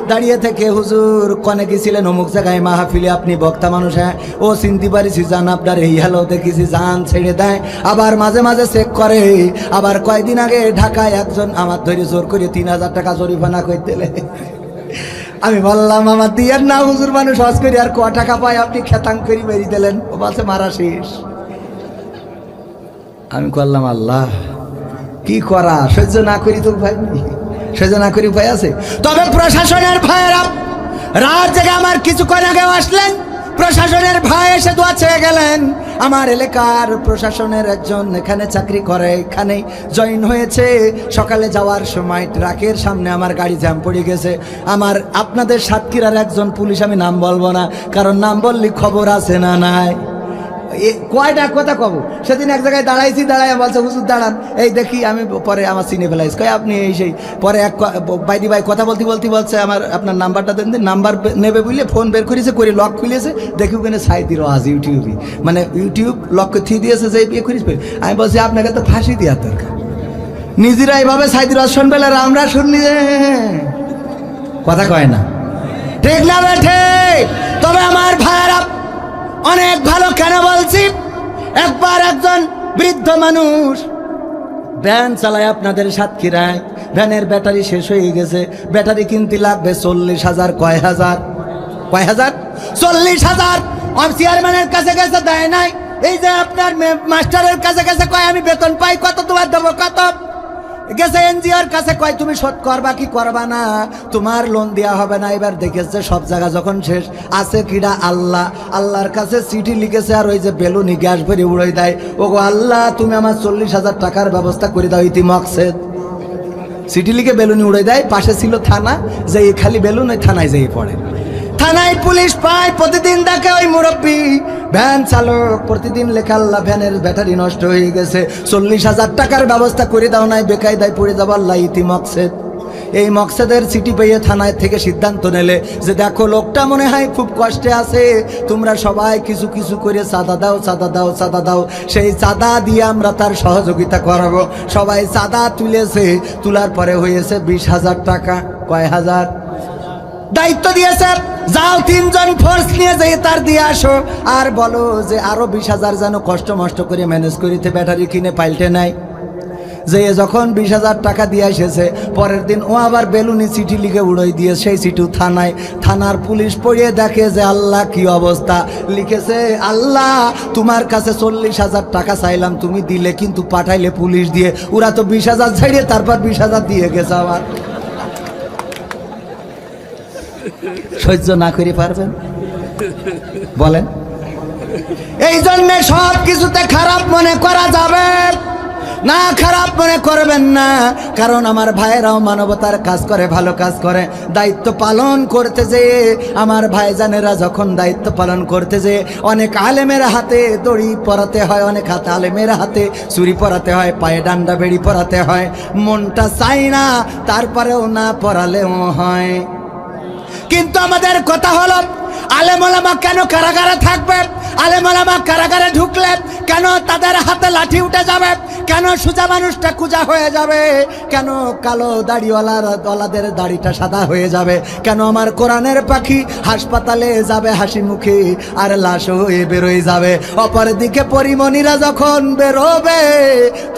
দাঁড়িয়ে থেকে হুজুর কনে গেছিলেন অমুক জায়গায় মাহফিলে, আপনি বক্তা মানুষ, হ্যাঁ ও চিনতে পারিছি, যান আপনার এই হ্যালো দেখেছি, যান, ছেড়ে দেয়। আবার মাঝে মাঝে চেক করে। আবার কয়দিন আগে ঢাকায় একজন আমার ধরে জোর করে 3000 টাকা জরিমানা করে দিলে। আমি বললাম আমার দিয়ে না হুজুর, মানুষ হজ করি আর ক টাকা পায়, আপনি খেতাং করে মেরে দিলেন। ও বলছে মারা শেষ। আমি করলাম আল্লাহ কি করা, সহ্য না করি তো ভাই, সহ্য না করি উপায় আছে। তবে প্রশাসনের ভাইয়েরা রাত জেগে আমার কিছুক্ষণ আগেও আসলেন, প্রশাসনের ভাই এসে দোয়া চেয়ে গেলেন। আমার এলাকার প্রশাসনের একজন এখানে চাকরি করে, এখানেই জয়েন হয়েছে। সকালে যাওয়ার সময় ট্রাকের সামনে আমার গাড়ি জ্যাম পড়ে গেছে। আমার আপনাদের সাতক্ষীরার একজন পুলিশ, আমি নাম বলবো না, কারণ নাম বললে খবর আছে না নাই। কয়টা কথা কব, সেদিন এক জায়গায় দাঁড়াইছি, দাঁড়ায় বলছে হুজুর দাঁড়ান, এই দেখি আমি পরে আমার চিনে ফেলাইছি, কয় আপনি এই সেই। পরে এক বাইদি ভাই কথা বলতে বলতে বলছে আমার আপনার নাম্বারটা দেন, নাম্বার নেবে বুঝলে ফোন বের করেছে, করে লক খুলেছে, দেখি ওখানে সাইদির আজ ইউটিউবই, মানে ইউটিউব লক থ্রি দিয়েছে যে বিয়ে করিস। আমি বলছি আপনাকে তো ফাঁসি দেওয়ার দরকার, নিজেরা এইভাবে সাইদির আজ শুনবে, আমরা শুনলি কথা কয় না, ঠিক না বেঠে? তবে আমার ভাইয়েরা অনেক ভালো। কেন বলছি? একবার একজন বৃদ্ধ মানুষ ভ্যান চালায় আপনাদের সাতক্ষীরায়, ভ্যানের ব্যাটারি শেষ হয়ে গেছে, ব্যাটারি কিনতে লাগবে 40,000। কয় হাজার? 40,000। চেয়ারম্যানের কাছে গেছে, দেয় নাই। এই যে আপনার মাস্টারের কাছে গেছে, কয় আমি বেতন পাই কত, তোমার দেবো কত। গেছে এনজিওর কাছে, কয় তুমি শোধ করবা কি করবা না, তোমার লোন দেওয়া হবে না। এবার দেখেছে সব জায়গা যখন শেষ, আছে কিডা? আল্লাহ। আল্লাহর কাছে চিঠি লিখেছে, আর ওই যে বেলুনি গ্যাস ভরে উড়াই দেয়, ও গো আল্লাহ তুমি আমার 40,000 টাকার ব্যবস্থা করে দাও ইতি মকসেদ। চিঠি লিখে বেলুনি উড়াই দেয়। পাশে ছিল থানা, যে খালি বেলুন ওই থানায় যেয়ে পড়ে। থানায় পুলিশ পায়, প্রতিদিন দেখে ওই মুরব্বী ভ্যান চালক, প্রতিদিন লেখা আল্লাহ ভ্যানের ব্যাটারি নষ্ট হয়ে গেছে, 40,000 টাকার ব্যবস্থা করে দাও নাই, বেকায়দায় পড়ে যাবো, আল্লাহ ইতি মকসেদ। এই মকসদের চিঠি পেয়ে থানায় থেকে সিদ্ধান্ত নিলে যে দেখো লোকটা মনে হয় খুব কষ্টে আছে, তোমরা সবাই কিছু কিছু করে চাঁদা দাও, চাঁদা দাও, চাঁদা দাও। সেই চাঁদা দিয়ে আমরা তার সহযোগিতা করাবো। সবাই চাঁদা তুলেছে, তোলার পরে হয়েছে 20,000 টাকা। কয় হাজার? দায়িত্ব দিয়েছে, যাও 3 জন ফোর্স নিয়ে যেয়ে তার দিয়ে আসো, আর বলো যে আরো 20,000 যেন কষ্ট মষ্ট করে ম্যানেজ করিতে ব্যাটারি কিনে পাল্টে নাই। যে যখন 20,000 টাকা দিয়ে এসেছে, পরের দিন ও আবার বেলুনি চিঠি লিখে উড়াই দিয়ে সেই চিঠি থানায়, থানার পুলিশ পড়িয়ে দেখে যে আল্লাহ কি অবস্থা, লিখেছে আল্লাহ তোমার কাছে 40,000 টাকা চাইলাম, তুমি দিলে কিন্তু পাঠাইলে পুলিশ দিয়ে। ওরা তো 20,000 ছাড়িয়ে তারপর 20,000 দিয়ে গেছে। আবার সহ্য না করে পারবেন বলেন? এই জন্য সব কিছুতে খারাপ মনে করা যাবে না, খারাপ মনে করবেন না। কারণ আমার ভাইয়েরাও মানবতার কাজ করে, ভালো কাজ করে। দায়িত্ব পালন করতে যেয়ে আমার ভাইজানেরা যখন দায়িত্ব পালন করতে যেয়ে অনেক আলেমের হাতে দড়ি পরাতে হয়, অনেক হাতে আলেমের হাতে চুরি পরাতে হয়, পায়ে ডান্ডা বেড়ি পরাতে হয়। মনটা চাই না, তারপরেও না পরালেও হয়। কিন্তু আমাদের কথা হলো, আলেম ওলামা কেন কারাগারে থাকবে? আলেম ওলামা কারাগারে ঢুকলে কেন তাদের হাতে লাঠি উঠে যাবে? কেন সোজা মানুষটা কুজা হয়ে যাবে? কেন কালো দাড়িওয়ালাদের দাড়িটা সাদা হয়ে যাবে? কেন আমার কোরআনের পাখি হাসপাতালে যাবে হাসি মুখে আর লাশ হয়ে বেরোয় যাবে? অপরদিকে পরিমণিরা যখন বেরোবে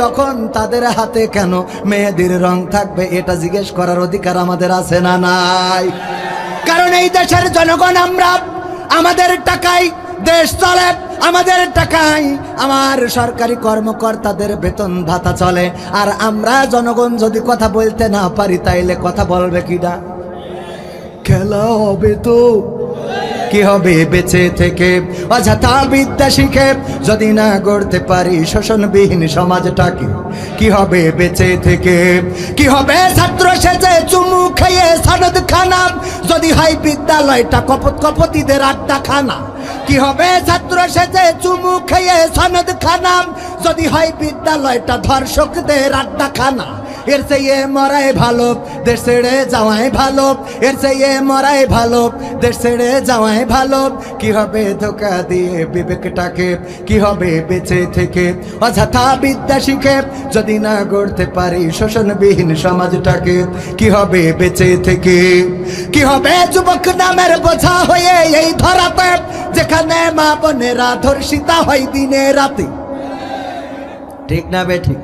তখন তাদের হাতে কেন মেহেদির রং থাকবে? এটা জিজ্ঞেস করার অধিকার আমাদের আছে না নাই? কারণ এই দেশের জনগণ আমরা, আমাদের টাকায় দেশ চলে, আমাদের টাকায় আমার সরকারি কর্মকর্তাদের বেতন ভাতা চলে। আর আমরা জনগণ যদি কথা বলতে না পারি তাইলে কথা বলবে কিনা? খেলা হবে তো কি হবে বেঁচে থেকে? অযথা বিদ্যা শিখে যদি না গড়তে পারি শোষণবিহীন সমাজটাকে, কি হবে বেঁচে থেকে? কি হবে ছাত্র সেজে চুমু খেয়ে সনদ খানা যদি হয় বিদ্যালয়টা কপত কপতিদের আড্ডা খানা? কি হবে ছাত্র সেজে চুমু খেয়ে সনদ খানা যদি হয় বিদ্যালয়টা ধর্ষকদের আড্ডা খানা? এর চেয়ে মরাই ভালো দেশ ছেড়ে যাওয়াই ভালো, এর চেয়ে মরাই ভালো দেশ ছেড়ে যাওয়াই ভালো। কি হবে ধোকা দিয়ে বিবেকটাকে? কি হবে বেঁচে থেকে? অযথা বিদ্যা শিখে যদি না গড়তে পারি শোষণবিহীন সমাজটাকে, কি হবে বেঁচে থেকে? কি হবে যুবক নামের বোঝা হয়ে এই ধরাতে, যেখানে মা বোনেরা ধর্ষিতা হয় দিনে রাতে? ঠিক না বেঠিক?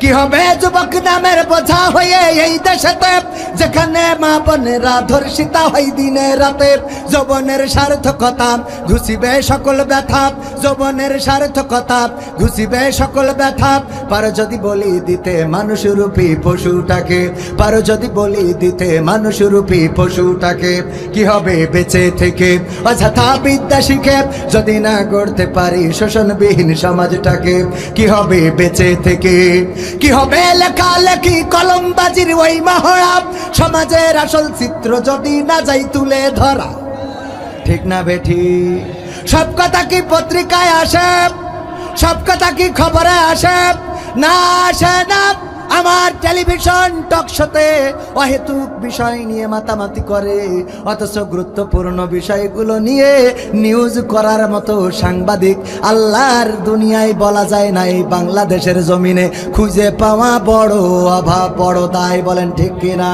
কি হবে যুবক নামের বোঝা হয়ে এই দেশেতে, যেখানে মা বোনেরা ধর্ষিতা হয় দিনে রাতে? যৌবনের সার্থকতা ঘুষিবে সকল ব্যথা, যৌবনের সার্থকতা ঘুষিবে সকল ব্যথা। পারো যদি বলি দিতে মানুষরূপী পশুটাকে, পারো যদি বলি দিতে মানুষরূপী পশুটাকে, কি হবে বেঁচে থেকে? অযথা বিদ্যা শিখে যদি না গড়তে পারি শোষণবিহীন সমাজটাকে, কি হবে বেঁচে থেকে? কি হবে লেখালেখি কলমবাজির ওই মহড়া, সমাজের আসল চিত্র যদি না যাই তুলে ধরা? ঠিক না বেঠি? সব কথা কি পত্রিকায় আসে? সব কথা কি খবরে আসে? না আসে না। আমার টেলিভিশন টক শোতে অহেতুক বিষয় নিয়ে মাতামাতি করে, অথচ গুরুত্বপূর্ণ বিষয়গুলো নিয়ে নিউজ করার মতো সাংবাদিক আল্লাহর দুনিয়ায় বলা যায় না, এই বাংলাদেশের জমিনে খুঁজে পাওয়া বড় অভাব, বড় দায়। বলেন ঠিক কিনা?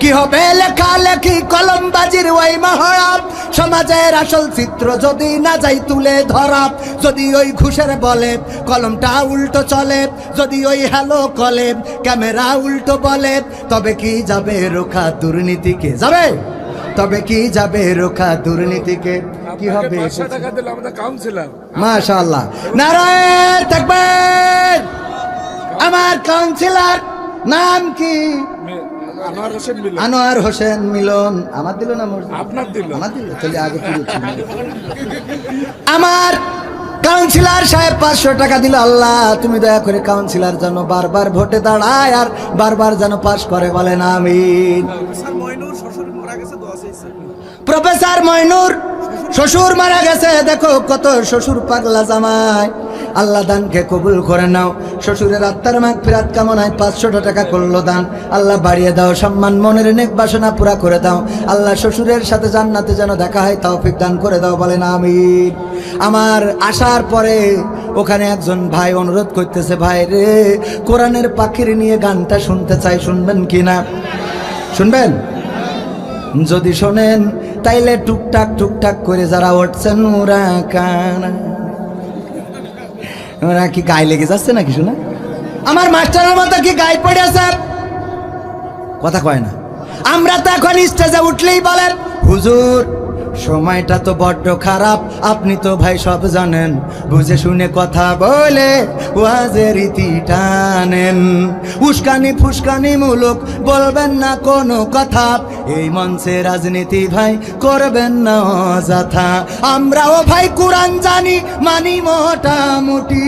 কি হবে লেখালেখি কলমবাজির ওই মহড়া, সমাজের আসল চিত্র যদি না যাই তুলে ধরা? যদি ওই ঘুষের বলে কলমটা উল্টো চলে, যদি ওই হ্যালো কলে ক্যামেরা উল্টো বলে, তবে কি যাবে রোখা দুর্নীতিকে? যাবে? তবে কি যাবে রোখা দুর্নীতিকে? কি হবে? মাশাআল্লাহ, নারায়ে তাকবীর। আমার কাউন্সিলর নাম কি? আনোয়ার হোসেন মিলন। আমার দিল না? আপনার দিল? আমার দিল। তাহলে আগে আমার কাউন্সিলর সাহেব 500 টাকা দিল। আল্লাহ তুমি দয়া করে কাউন্সিলর যেন বারবার ভোটে দাঁড়ায় আর বারবার যেন পাশ করে। বলেন আমিন। প্রফেসর মইনুর শ্বশুর মারা গেছে, দেখো কত শ্বশুর পাগলা জামাই। আল্লাহ দানকে কবুল করে নাও। শ্বশুরের আত্মার মাগফিরাত কামনায় 500 টাকা করলো দান। আল্লাহ বাড়িয়ে দাও, সম্মান মনের নেক বাসনা পুরা করে দাও। আল্লাহ শ্বশুরের সাথে জান্নাতে যেন দেখা হয় তৌফিক দান করে দাও, বলেন আমিন। আমার আসার পরে ওখানে একজন ভাই অনুরোধ করতেছে, ভাই রে কোরআনের পাখির নিয়ে গানটা শুনতে চাই, শুনবেন কি না? শুনবেন? যদি শোনেন তাইলে টুকটাক টুকটাক করে যারা উঠছেন ওরা কানা, ওরা কি গায়ে লেগে যাচ্ছে নাকি? শোনা আমার মাস্টারের মতো কি গায়ে পড়ে আছে? কথা কয় না। আমরা তো এখন স্টেজে উঠলেই বলেন হুজুর সময়টা তো বড্ড খারাপ, আপনি তো ভাই সব জানেন, বুঝে শুনে কথা বলে ওয়াজের রীতি টানেন, উস্কানি ফুসকানি মূলক বলবেন না কোনো কথা, এই মঞ্চে রাজনীতি ভাই করবেন না অযথা। আমরাও ভাই কোরআন জানি মানি মোটামুটি,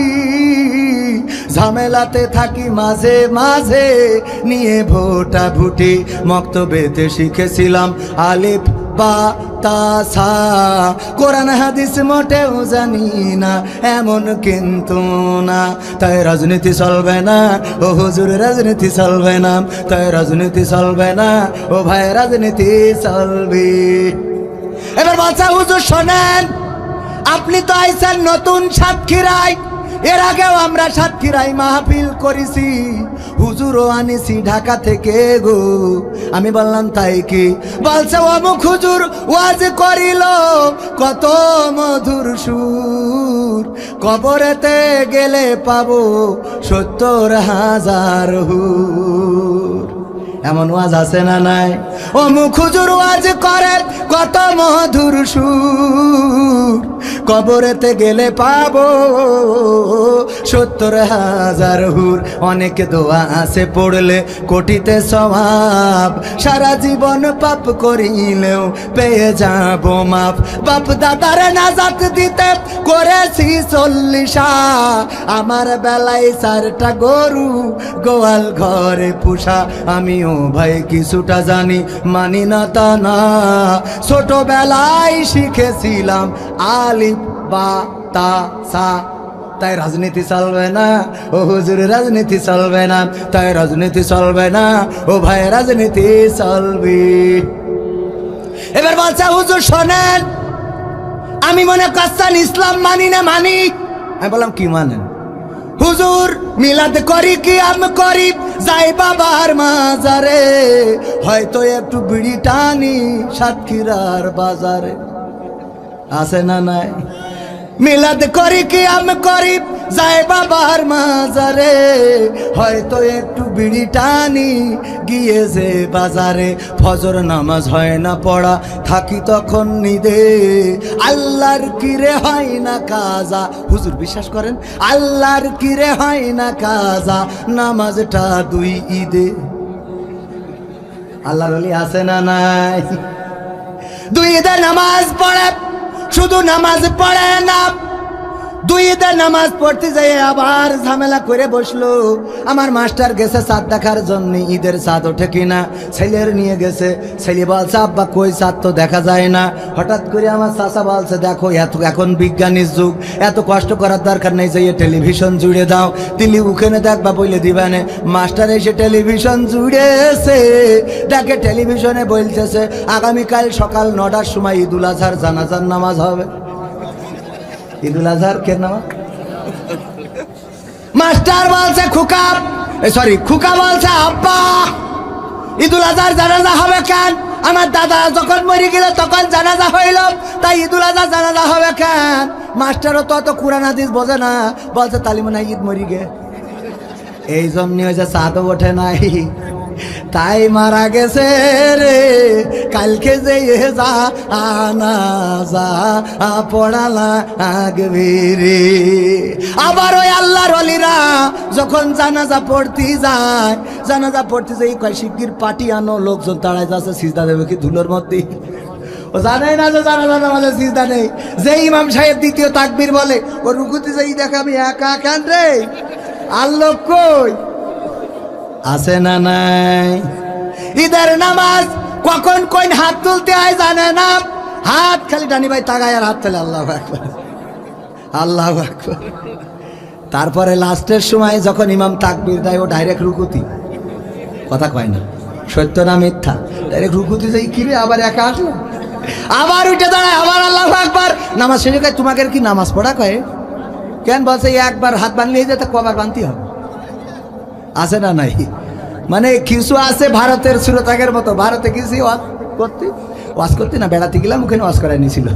ঝামেলাতে থাকি মাঝে মাঝে নিয়ে ভোটা ভুটি, মক্তবেতে শিখেছিলাম আলিফ বা তা সা, কোরআন হাদিস মোটেও জানি না এমন কিন্তু না, তাই রাজনীতি চলবে না ও হুজুর, রাজনীতি চলবে না, তাই রাজনীতি চলবে না ও ভাই, রাজনীতি চলবে। এবার বাচ্চা হুজুর শোনেন, আপনি তো আইছেন নতুন সাতক্ষীরায়, এর আগেও আমরা সাতক্ষীরায় মাহফিল করেছি, হুজুরও আনিছি ঢাকা থেকে গো। আমি বললাম তাই কি? বলছে অমুক হুজুর ওয়াজ করিল কত মধুর সুর, কবরেতে গেলে পাবো 70,000 হুর। এমন ওয়াজ আছে না নাই? অমুক হুজুর ওয়াজ করে কত মধুর সুর, কবরেতে গেলে পাবো 70,000 হুর। অনেক দোয়া আছে পড়লে কোটিতে সওয়াব, সারা জীবন পাপ করিলেও পেয়ে যাব মাপ। বাপ দাদার নাজাত দিতে করেছি 40, আমার বেলায় 4টা গরু গোয়াল ঘরে পুষা। আমিও ভাই কিছুটা জানি, মানি না তা না, ছোটবেলায় শিখেছিলাম আলিফ বা তা সা, তাই রাজনীতি চলবে না ও হুজুর, রাজনীতি চলবে না, তাই রাজনীতি চলবে না ও ভাই, রাজনীতি চলবে। এবার বলছে হুজুর শোনেন, আমি মনে করছেন ইসলাম মানি না মানি। আমি বললাম কি মানেন? হুজুর মিলাদ করি কি আমি করি, যাই বাবার মাজারে, হয়তো একটু বিড়ি টানি সাতক্ষীরার বাজারে, আছে না নাই? মিলাদ করি কি আমি করি, যাই বাবার মাজারে, হয়তো একটু বিড়ি টানি গিয়ে যে বাজারে, ফজর নামাজ হয় না পড়া, থাকি তখন নিদে, আল্লাহর কিরে হয় না কাজা। হুজুর বিশ্বাস করেন, আল্লাহর কিরে হয় না কাজা, নামাজটা 2 ঈদে। আল্লাহর ওলি আছে না নাই? 2 ঈদে নামাজ পড়ে, শুধু নামাজ পড়ে না, 2 ঈদে নামাজ পড়তে যাই আবার ঝামেলা করে বসলো। আমার মাস্টার গেছে চাঁদ দেখার জন্য, ঈদের চাঁদ ওঠে কিনা, ছেলের নিয়ে গেছে, ছেলে বলছে আব্বা কই চাঁদ তো দেখা যায় না। হঠাৎ করে আমার চাচা বলছে দেখো এখন বিজ্ঞানীর যুগ, এত কষ্ট করার দরকার নেই, যে টেলিভিশন জুড়ে দাও, তিনি ওখানে দেখবা বলে দিবানে। মাস্টার এসে টেলিভিশন জুড়েছে, দেখে টেলিভিশনে বলতেছে আগামীকাল সকাল 9টার সময় ঈদুল আজহার জানাজার নামাজ হবে। ঈদুল আজহার কে নামাজ? মাস্টার বলছে খুকা, খুকা বলছে আব্বা ঈদুল আজহার জানাজা হবে কেন? আমার দাদা যখন মরে গেল তখন জানাজা হইল, তাই ঈদুল আজহার জানাজা হবে কেন? মাস্টারও তো অত কোরআন হাদিস বোঝে না, বলছে তালি মনে হয় ঈদ মরি গে, এই জন্য হয়েছে চাঁদও ওঠে নাই, তাই মারা গেছে রে। কালকে যে যা আনা যা পড়ালা আগবে রে। আবার ওই আল্লাহর ওলিরা যখন জানাজা পড়তে যায়, জানাজা পড়তে যাই কয় শিগগির পাটি আনো, লোকজন তাড়ায় যাচ্ছে, সিজদা দেবে কি ধুলোর মধ্যে? ও জানাই না যে জানাজা নামাজে সিজদা নেই। যে ইমাম সাহেব দ্বিতীয় তাকবীর বলে, ও রুকুতে যাই দেখে আমি একা কেন রে, আর লোক কই? আছে না নাই? ঈদের নামাজ কখন কোন হাত তুলতে হয় জানে না, হাত খালি ডানি ভাই তাকায় আর হাত তাহলে আল্লাহু আকবার, আল্লাহু আকবার। তারপরে লাস্টের সময় যখন ইমাম তাকবীর দেয় ও ডাইরেক্ট রুকুতি, কথা কয় না, সত্য না মিথ্যা, ডাইরেক্ট রুকুতি যাই কিরে আবার একা আসলো, আবার উঠে দাঁড়ায়, আবার আল্লাহু আকবার। নামাজ শেষে কয় তোমাকে কি নামাজ পড়া কয়? কেন বলছে একবার হাত বাঁধলে যেতে কবার বাঁধতে হবে, আছে না নাই? মানে কিছু আছে ভারতের সুরতাগের মতো, ভারতে কিছু ওয়াজ করতে না বেড়াতে গেলাম, ওখানে ওয়াজ করাই নিয়েছিল,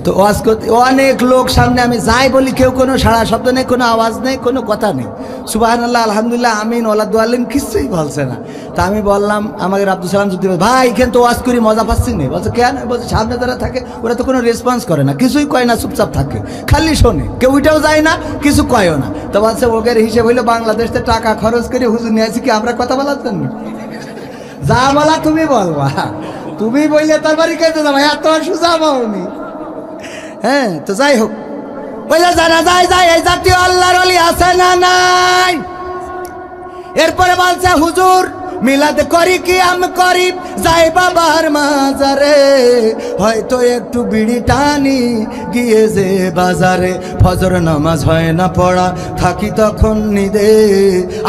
তো ওয়াজ করতে অনেক লোক সামনে, আমি যাই বলি কেউ কোনো সাড়া শব্দ নেই, কোনো আওয়াজ নেই, কোনো কথা নেই, সুবহানাল্লাহ আলহামদুলিল্লাহ আমিন ওয়ালা দুয়াল্লিন কিছুই বলছে না। তা আমি বললাম আমাদের আব্দুল সালাম যদি ভাই এখানে তো ওয়াজ করি মজা পাচ্ছি না, বলছে কেন? বলছে সামনে যারা থাকে ওরা তো কোনো রেসপন্স করে না, কিছুই কয় না, চুপচাপ থাকে, খালি শোনে, কেউ উঠেও যায় না, কিছু কয়ও না। তো বলছে ওদের হিসেব হইলো বাংলাদেশে টাকা খরচ করে হুজুর নিয়ে আসি কি আমরা কথা বলার জন্য? যা বলা তুমি বলবা, তুমি বললে তার বাড়ি খেতে যাবো, এত সুজা পাওনি। হ্যাঁ, তো যাই হোক, বলে জানা যায় যায় এই জাতীয় আল্লাহর ওলি আছে না নাই? এরপরে বলছে হুজুর মিলাদ করি কি আমি করি, যাই বাবার মাজারে, হয়তো একটু বিড়ি টানি গিয়ে যে বাজারে, ফজর নামাজ হয় না পড়া, থাকি তখন নিদে,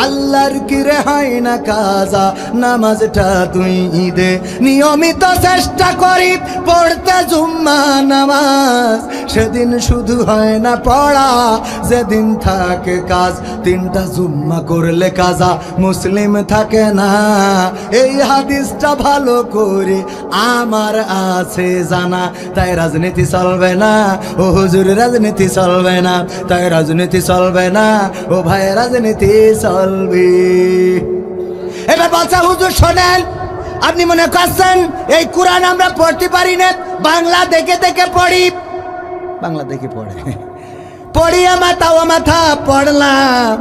আল্লাহর কিরে হয় না কাজা, নামাজটা তুই ঈদে, নিয়মিত চেষ্টা করি পড়তে জুম্মা নামাজ, সেদিন শুধু হয় না পড়া, যেদিন থাকে কাজ, 3টা জুম্মা করলে কাজা মুসলিম থাকে না, এই হাদিসটা ভালো করে আমার আছে জানা, তাই রাজনীতি চলবে না ও হুজুর, রাজনীতি চলবে না, তাই রাজনীতি চলবে না ও ভাই, রাজনীতি চলবে। এবার বলছে হুজুর শোনেন, আপনি মনে করছেন এই কোরআন আমরা পড়তে পারি না, বাংলা দেখে দেখে পড়ি, বাংলা দেখে পড়িয়া মাথা পড়লাম,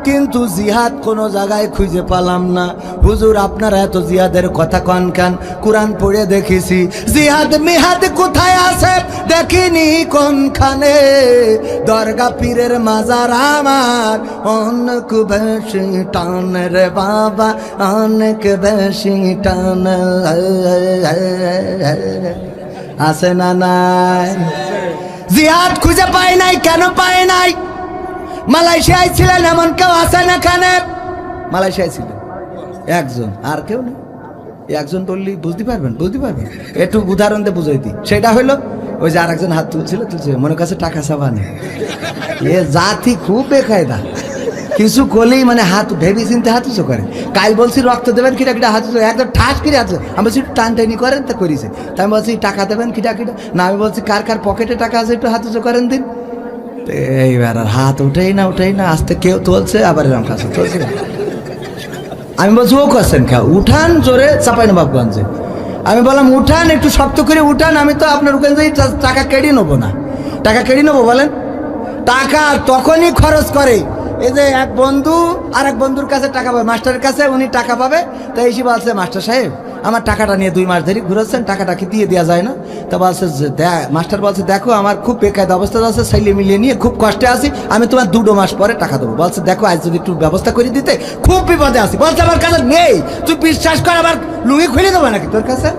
কিন্তু জিহাদ কোনো জায়গায় খুঁজে পেলাম না। হুজুর আপনারা এত জিহাদের কথা কন কেন? কোরআন পড়ে দেখেছি, জিহাদ মিহাদ কোথায় আছে দেখিনি কোনখানে, দরগা পীরের মাজার আমার অনেক বেশি টান রে বাবা, অনেক বেশি টান, আছে না নাই? জিহাদ খুঁজে পাই নাই, কেন পাই নাই? মালয়েশিয়ায় ছিলেন এমন কেউ আছেন এখানে? মালয়েশিয়ায় ছিলেন একজন, আর কেউ নেই। একজন বললি বুঝতে পারবেন, একটু উদাহরণ দিয়ে বুঝাই দিই। সেটা হইলো ওই যে আরেকজন হাত তুলছে, মনে কাছে টাকা চাবা নেই, এ জাতি খুব বেকায়দা, কিছু করলেই মানে হাত ভেবে চিনতে হাত উঁচু করে। কাল বলছি রক্ত দেবেন কিটা কিটা, হাত একদম ঠাস করে হাত, আমি বলছি একটু টানটানি করেন, তা করিছে। তাই আমি বলছি টাকা দেবেন কিটা কিটা, না আমি বলছি কার কার পকেটে টাকা আছে একটু হাত উঁচু করেন দিন। এইবার আর হাত উঠেই না, আস্তে কেউ তুলছে, আবার এরকম কাছে তুলছে। আমি বলছি ও করছেন খা, উঠান জোরে, চাঁপাইনবাবগঞ্জে। আমি বললাম উঠান, একটু শক্ত করে উঠান, আমি তো আপনার ওখানে যাই টাকা কেড়ে নেবো না, টাকা কেড়ে নেবো বলেন? টাকা তখনই খরচ করে, এই যে এক বন্ধু আর এক বন্ধুর কাছে টাকা পাবে, মাস্টারের কাছে উনি টাকা পাবে, তাই এসে বলছে মাস্টার সাহেব আমার টাকাটা নিয়ে 2 মাস ধরে ঘুরেছেন, টাকাটা কি দিয়ে দেওয়া যায় না? তা বলছে মাস্টার বলছে দেখো আমার খুব বেকায়দা অবস্থা আছে, ছেলে মিলিয়ে নিয়ে খুব কষ্টে আছি, আমি তোমার 2 মাস পরে টাকা দেবো। বলছে দেখো আজ যদি একটু ব্যবস্থা করে দিতে, খুব বিপদে আছি। বলছে আমার কাছে নেই, তুই বিশ্বাস কর, আবার লুঙ্গি খুলে দেবো নাকি তোর কাছে?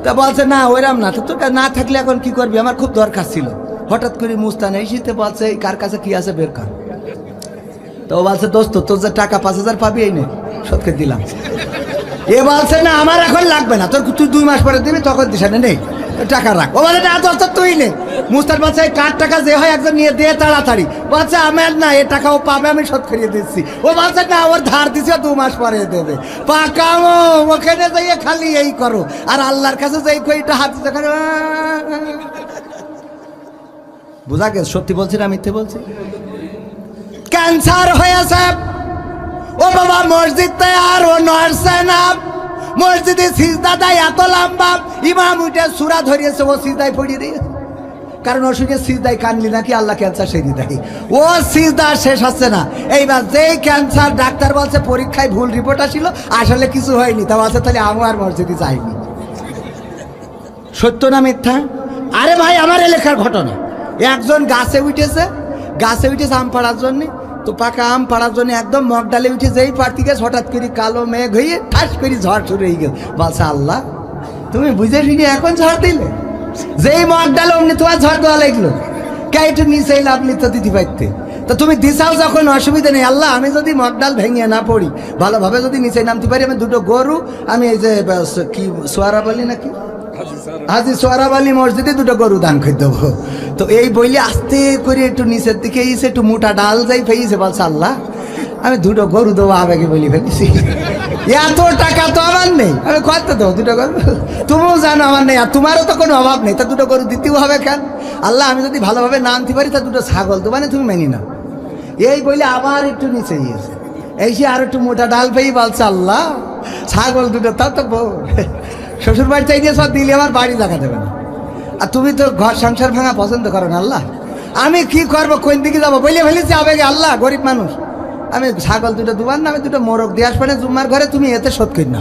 তা বলছে না ওইরাম না, তোর কাছে না থাকলে এখন কি করবি, আমার খুব দরকার ছিল। হঠাৎ করে মুস্তান এই শীতে বলছে কার কাছে কি আছে বের কর। তো বলছে দোস্ত তোর যে টাকা 5000 পাবি, এই নে শোধ করে দিলাম। এ বলছে না আমার এখন লাগবে না, তোর তুই 2 মাস পরে দিবি, তখন দিস না, নেই টাকা রাখ। ও বলে না দোস্ত তুই নে। মুস্তান বলছে কার টাকা যে হয় একজন নিয়ে দিয়ে তাড়াতাড়ি। বলছে আমার না, এ টাকা ও পাবে, আমি শোধ করিয়ে দিচ্ছি। ও বলছে না ওর ধার দিছে 2 মাস পরে দেবে। পাকামো ওখানে যাইয়ে খালি এই করো, আর আল্লাহর কাছে যাই কইটা হাত দেখানো। বুঝা গেছে সত্যি বলছি না মিথ্যে বলছি? ক্যান্সার হয়েছে, ও বাবা মসজিদ তৈয়ার, ও নড়ছে না, মসজিদে সিজদা দেয় এত লম্বা, ইমাম উঠে সূরা ধরিয়েছে, ও সিজদায় পড়িয়ে দিয়েছে, কারণ ও শুনে সিজদায় কানলি নাকি আল্লাহ ক্যান্সার সেরে দেয়। ও সিজদা শেষ হচ্ছে না। এইবার যেই ক্যান্সার ডাক্তার বলছে পরীক্ষায় ভুল রিপোর্ট আসছিল, আসলে কিছু হয়নি, তা বলছে তাহলে আমি আর মসজিদে যাইনি। সত্য না মিথ্যা? আরে ভাই আমার এলাকার ঘটনা, একজন গাছে উঠেছে আম পাড়ার জন্য, তো পাকা আম পাড়ার জন্য একদম মগ ডালে উঠে যেই পাড়তে গেছে, হঠাৎ করে কালো মেঘ হয়ে ঠাস করে ঝড় শুরু হয়ে গেল। বলছে আল্লাহ তুমি বুঝে শুনে এখন ঝড় দিলে, যেই মগ ডাল অমনি তোমার ঝড় দেওয়া লাগলো, কে একটু নিচে লাভলি তো দিতে পারতে। তো তুমি দিশাও যখন অসুবিধা নেই, আল্লাহ আমি যদি মগ ডাল ভেঙে না পড়ি, ভালোভাবে যদি নিচে নামতে পারি, আমি দুটো গরু, আমি এই যে কি সোয়ারা বলি নাকি হাজি সোয়ারাব আলী মসজিদে দুটো গরু দান করে দেবো। তো এই বইলে আস্তে করে একটু নিচের দিকে এসে একটু মোটা ডাল যাই ফেয়েছে, বলছে আল্লাহ আমি দুটো গরু দেবো, আবেগে বলি ফেলেছি, এত টাকা তো আমার নেই, আমি কত দেবো দুটো গরু, তুমিও জানো আমার নেই, আর তোমারও তো কোনো অভাব নেই, তা দুটো গরু দিতেও হবে কেন? আল্লাহ আমি যদি ভালোভাবে না আনতে পারি, তা দুটো ছাগল তো মানে তুমি মেনি না। এই বইলে আবার একটু নিচে গিয়েছে, এই সে আর একটু মোটা ডাল পেয়ে বলছে আল্লাহ ছাগল দুটো, তা তো বউ শ্বশুর বাড়ি চাই দিয়ে সব দিলে আমার বাড়ি দেখা দেবে না, আর তুমি তো ঘর সংসার ভাঙা পছন্দ করো না। আল্লাহ আমি কি করবো, কোন দিকে যাবো বলে ফেলেছি আবেগে, আল্লাহ গরিব মানুষ, আমি ছাগল দুটো দুবার না, আমি দুটো মোরগ দিয়ে আসবে না জুম্মার ঘরে, তুমি এতে শোধ করি না।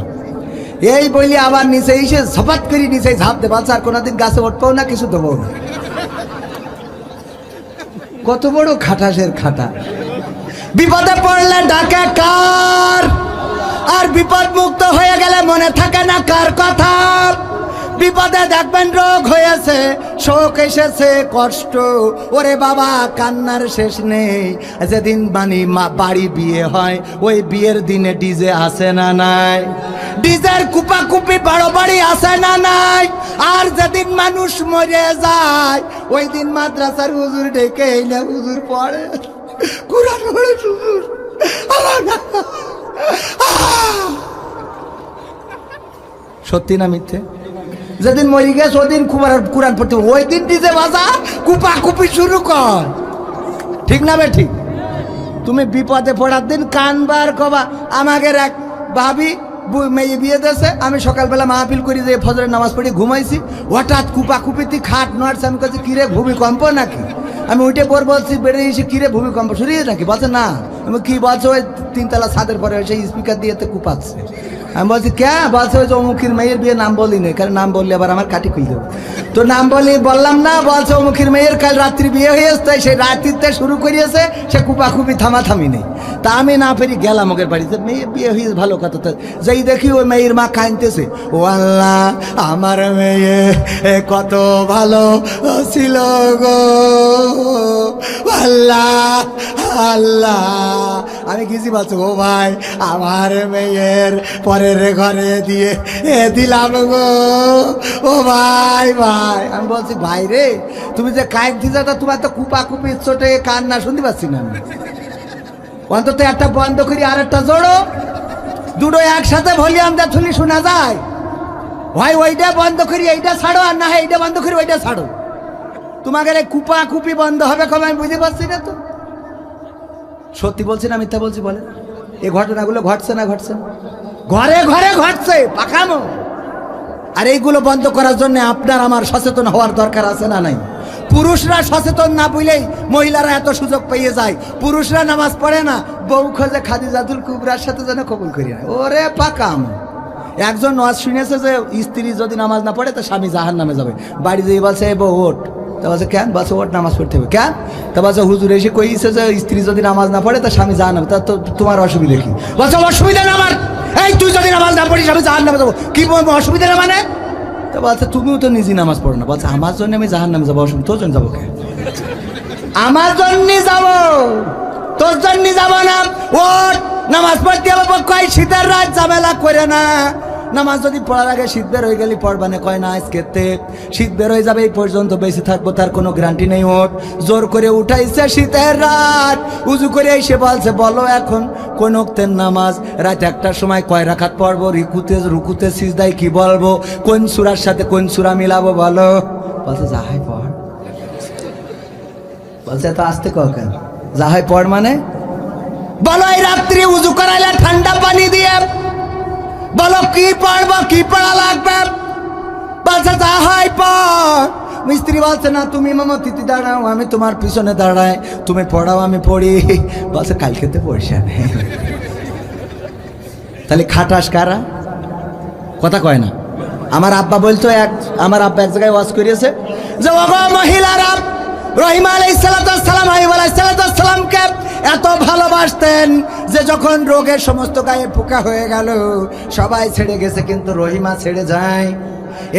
এই বলি আবার নিচে এসে ঝপাত করি নিচে ঝাঁপ দে, বলছে আর কোনোদিন গাছে উঠবো না, কিছু দেবো না। কত বড় খাটাসের খাটা। বিপদে পড়লে ডাকে কার, আর বিপদ মুক্ত হয়ে গেলে মনে থাকে না কার কথা। বিপদে দেখবেন রোগ হয়েছে, শোক এসেছে, কষ্ট, ওরে বাবা কান্নার শেষ নেই। যেদিন বাড়ি বিয়ে হয়, ওই বিয়ের দিনে ডিজে আসে না নাই, ডিজের কুপাকুপি বড় বাড়ি আসে না নাই। আর যেদিন মানুষ মরে যায়, ওই দিন মাদ্রাসার হুজুর ডেকে এনে হুজুর পড়ে, কুরআন পড়ে হুজুর। সত্যি না মিথ্যে? যেদিন মরি গেছে ওদিন কুরআন পড়তে, ওই দিন ডিজে বাজা কুপা কুপি শুরু কর, ঠিক না বে ঠিক? তুমি বিপদে পড়ার দিন কানবার কবা। আমাদের এক ভাবি মেয়ে বিয়ে দিয়েছে, আমি সকালবেলা মাহফিল করি যে ফজরের নামাজ পড়ি ঘুমাইছি, হঠাৎ কুপা কুপিতে খাট নড়ছে। আমি কাছে কিরে ভূমিকম্প নাকি? আমি উঠে পর বলছি বেড়ে এসে কিরে ভূমিকম্প শুরু নাকি? বলছে না। আমি কি বলছো? ওই 3 তলা ছাদের পরে সেই স্পিকার দিয়ে কুপাচ্ছে। আমি বলছি কে? বলছে ওই যে অমুখীর মেয়ের বিয়ে, নাম বলি না, কারণ নাম বললে আবার আমার কাটি খুলে দেবো, তো নাম বললাম না। বলছে অমুখীর মেয়ের কাল রাত্রি বিয়ে হয়েছে, তাই সেই রাত্রিতে শুরু করিয়েছে, সে কুপাকুপি থামাথামি নেই। তা আমি না ফেরি গেলাম ওদের বাড়িতে, মেয়ে বিয়ে হয়েছে ভালো কথা। তো যেই দেখি ওই মেয়ের মা কাঁদতেছে, ও আল্লাহ আমার মেয়ে কত ভালো ছিল গো আল্লাহ আল্লাহ। আমি কিছু বলছি, ও ভাই আমার মেয়ের পরের ঘরে দিয়ে দিলাম গো, ও ভাই ভাই। আমি বলছি ভাই রে, তুমি যে কাঁদছিস, তোমার তো কুপাকুপি চোটে কান্না শুনতে পাচ্ছি না আমি। অন্তত একটা বন্ধ করি আর একটা জোড়ো, দুটো একসাথে ভলিউম দা শুনি শোনা যায়। ভাই ওইটা বন্ধ করি এইটা ছাড়ো, আর না হয় এইটা বন্ধ করি ওইটা ছাড়ো। তোমাকে এই কুপাকুপি বন্ধ হবে কবে আমি বুঝতে পারছি না। তো সত্যি বলছি না মিথ্যা বলছি বলে? এই ঘটনাগুলো ঘটছে না ঘটছে? ঘরে ঘরে ঘটছে পাকামো। আর এইগুলো বন্ধ করার জন্য আপনার আমার সচেতন হওয়ার দরকার আছে না নাই? পুরুষরা সচেতন না বুঝলেই মহিলারা এত সুযোগ পেয়ে যায়। পুরুষরা নামাজ পড়ে না, বউ খোঁজে খাদিজাতুল কুবরার সাথে যেন কবুল করি না। ওরে পাকাম। একজন ওয়াজ শুনেছে যে স্ত্রী যদি নামাজ না পড়ে তো স্বামী জাহান্নামে যাবে। বাড়ি যেয়ে বলছে এ বউ ওঠ। তা বলছে কেন? বলছে ওঠ, নামাজ পড়তে হবে। কেন? তা বলছে হুজুর এসে কইছে যে স্ত্রী যদি নামাজ না পড়ে তো স্বামী জাহান্নামে। তা তো তোমার অসুবিধা কি? বলছে অসুবিধা না আমার, এই তুই যদি নামাজ না পড়িস আমি জাহান্নামে যাবো। কি বলবো অসুবিধা না মানে? তা বলছে তুমিও তো নিজে নামাজ পড়ো না। বলছে আমার জন্য আমি জাহান্নামে যাবো, অসুবিধা তোর জন্য যাবো কে? আমার জন্য যাবো, তোর জন্য যাবো না। ওঠ, নামাজ পড়তে হবে। কয় শীতের রাত ঝামেলা করে না, নামাজ যদি পড়ার আগে শীত বের হয়ে গেলি পড়বানে, কয় না আজকেতে শীত বের হয়ে যাবে, এই পর্যন্ত বেঁচে থাকবো তার কোনো গ্যারান্টি নেই। ওঠ, জোর করে উঠাইছে শীতের রাত, উজু করে এসে বলছে বলো এখন কোন ওক্তের নামাজ, রাত 1টার সময় কয় রাকাত পড়বো, রুকুতে সিজদায় কি বলবো, কোন সূরার সাথে কোন সূরা মিলাবো বলো। বলছে যাহাই পড়। বলছে তো আসতে কও কেন? যাহাই পড় মানে বলো এই রাত্রি উজু করাইলে ঠান্ডা পানি দিয়ে বলো কি পড়বো, কি পড়া লাগবে। বলছে যাহাই পড়। মিস্ত্রি বলছে না তুমি ইমামতিতে দাঁড়াও, আমি তোমার পিছনে দাঁড়াই, তুমি পড়াও আমি পড়ি। বলছে কালকে তো পয়সা নেই। তাহলে খাটাস কারা? কথা কয় না। আমার আব্বা বলতো, আমার আব্বা এক জায়গায় ওয়াজ করিয়েছে যে ওগো মহিলারা, রহিম আলাইহিস সালাম আইয়ুব আলাইহিস সালামকে এত ভালোবাসতেন যে যখন রোগের সমস্ত গায়ে পোকা হয়ে গেল, সবাই ছেড়ে গেছে কিন্তু রহিমা ছেড়ে যায়।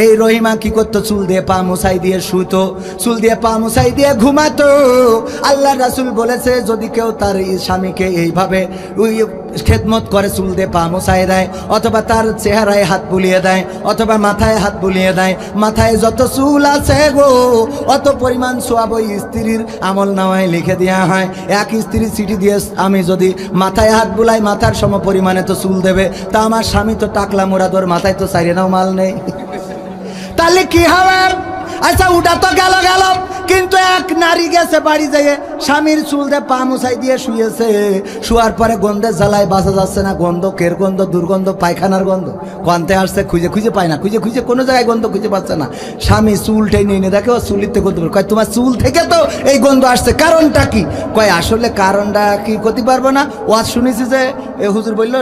এই রহিমা কি করতো? চুল দিয়ে পা মুছাই দিয়ে শুতো, চুল দিয়ে পা মুছাই দিয়ে ঘুমাতো। আল্লাহ রাসূল বলেছে যদি কেউ তার স্বামীকে এইভাবে খেদমত করে, চুল দিয়ে পা মুছাই দেয়, অথবা তার চেহারায় হাত বুলিয়ে দেয়, অথবা মাথায় হাত বুলিয়ে দেয়, মাথায় যত চুল আছে গো অত পরিমাণ সওয়াব ওই স্ত্রীর আমলনামায় লিখে দেওয়া হয়। এক স্ত্রী চিঠি দিয়ে আমি যদি মাথায় হাত বুলাই মাথার সম পরিমাণে তো চুল দেবে, তা আমার স্বামী তো টাকলা মোড়াদোর, মাথায় তো চাইরে নাও মাল নেই, তাহলে কি হবে? আচ্ছা ওটা তো গেল, কিন্তু এক নারী গেছে বাড়ি যেয়ে স্বামীর চুল দিয়ে পা মুছাই দিয়ে শুয়েছে, শুয়ার পরে গন্ধে জ্বালায় বাঁচা যাচ্ছে না। গন্ধ কের গন্ধ? দুর্গন্ধ, পায়খানার গন্ধ। কন্তে আসছে, খুঁজে পায় না, খুঁজে কোনো জায়গায় গন্ধ খুঁজে পাচ্ছে না। স্বামী চুল টেনে নিয়ে দেখে ও চুলিতে গন্ধ, কয় তোমার চুল থেকে তো এই গন্ধ আসছে, কারণটা কি? কয় আসলে কারণটা কি করতে পারবো না, ওয়াজ শুনেছি যে হুজুর বললো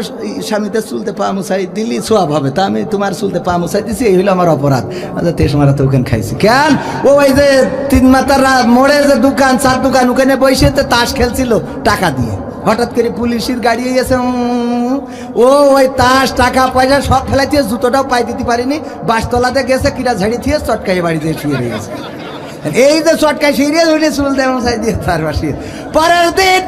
স্বামীতে চুলতে পা মুছাই দিলি সোয়াব হবে, তা আমি তোমার চুলতে পা মুছাই দিছি, এই হলো আমার অপরাধ। আচ্ছা তেস মারা তো ওখানে খাইছি কেন? ওই যে 3 মাথার মোড়ে যে দোকান, 4 দোকান, ওখানে বসে তাস খেলছিল টাকা দিয়ে, হঠাৎ করে পুলিশের গাড়ি এসে ওই তাস টাকা পয়সা সব ফেলাইতে, জুতোটাও পাই দিতে পারিনি, বাসতলাতে গেছে কিরা ঝাড়ি দিয়ে চটকাই বাড়িতে শুয়ে গেছে। এই যে চটকাই সিরিয়াস হইলে চুল দেয় মশাই দিয়ে তার বাসিয়ে। পরের দিন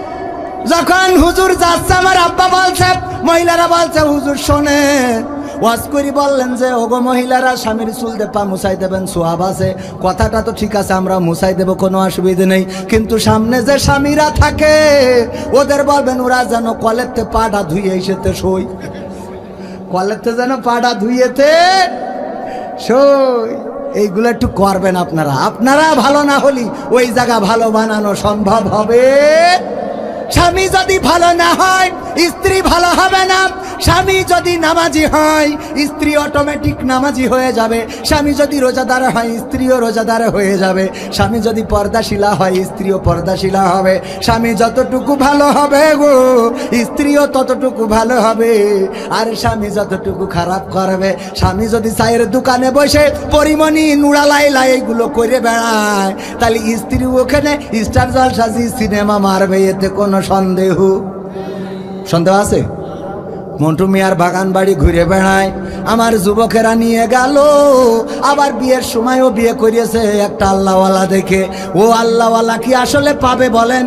যখন হুজুর যাচ্ছে, আমার আব্বা বলছে, মহিলারা বলছে হুজুর শোনে, ওয়াজ করি বললেন যে ওগো মহিলারা স্বামীর চুল দিয়ে পা মুছাই দেবেন, সোয়াব আছে। কথাটা তো ঠিক আছে, আমরা মুছাই দেবো, কোনো অসুবিধা নেই, কিন্তু সামনে যে স্বামীরা থাকে ওদের বলবেন ওরা যেন কলেতে পাটা ধুয়ে এসেতে সই, কলেতে যেন পাটা ধুয়েতে সই। এইগুলো একটু করবেন আপনারা। আপনারা ভালো না হলে ওই জায়গা ভালো বানানো সম্ভব হবে? স্বামী যদি ভালো না হয় স্ত্রী ভালো হবে না। স্বামী যদি নামাজি হয় স্ত্রী অটোমেটিক নামাজি হয়ে যাবে। স্বামী যদি রোজাদার হয় স্ত্রীও রোজাদার হয়ে যাবে। স্বামী যদি পর্দাশীলা হয় স্ত্রীও পর্দাশীলা হবে। স্বামী যতটুকু ভালো হবে গো স্ত্রীও ততটুকু ভালো হবে। আর স্বামী যতটুকু খারাপ করবে, স্বামী যদি চায়ের দোকানে বসে পরিমণি নুড়ালাই লাই এগুলো করে বেড়ায়, তাহলে স্ত্রী ওখানে স্টার জলসাজি সিনেমা মারবে, এতে কোনো সন্দেহ আছে? মন্টু মিয়ার বাগান বাড়ি ঘুরে বেড়ায়, আমার যুবকেরা নিয়ে গেল, আবার বিয়ের সময়ও বিয়ে করিয়েছে একটা আল্লাহওয়ালা দেখে। ও আল্লাহওয়ালা কি আসলে পাবে বলেন?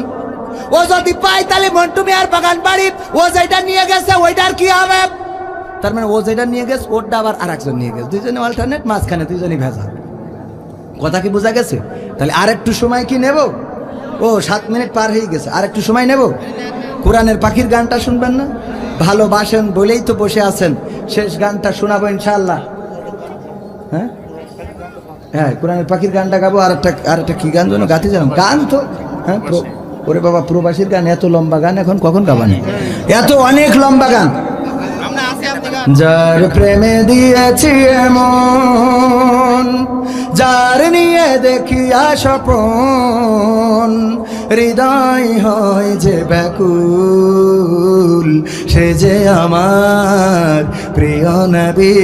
ও যদি পায় তাহলে মন্টু মিয়ার বাগান বাড়ি ও যেটা নিয়ে গেছে ওইটার কি হবে? তার মানে ও যেটা নিয়ে গেছে ওটা আবার আরেকজন নিয়ে গেছে, দুইজনে অল্টারনেট, মাঝখানে দুইজনই ভেজা। কথা কি বোঝা গেছে? তাহলে আর একটু সময় কি নেব? ও 7 মিনিট পার হয়ে গেছে, আর একটু সময় নেব। কোরআনের পাখির গানটা শুনবেন না? ভালোবাসেন বলেই তো বসে আছেন, শেষ গানটা শোনাবো ইনশাআল্লাহ। হ্যাঁ হ্যাঁ, কোরআনের পাখির গানটা গাবো। আর একটা কি গান যেন গাতে জানো, গান তো হ্যাঁ, ওরে বাবা প্রবাসীর গান, এত লম্বা গান এখন কখন গাবানি, এত অনেক লম্বা গান। যার প্রেমে দিয়েছি এমন, যার নিয়ে দেখিয়া স্বপন, হৃদয় হয় যে ব্যাকুল, সে যে আমার প্রিয় নবী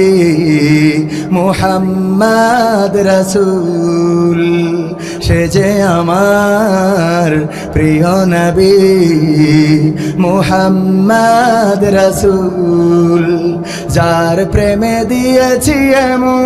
মুহাম্মদ রাসূল, সে যে আমার প্রিয় নবী মুহাম্মদ রাসূল, যার প্রেমে দিয়েছি এমন।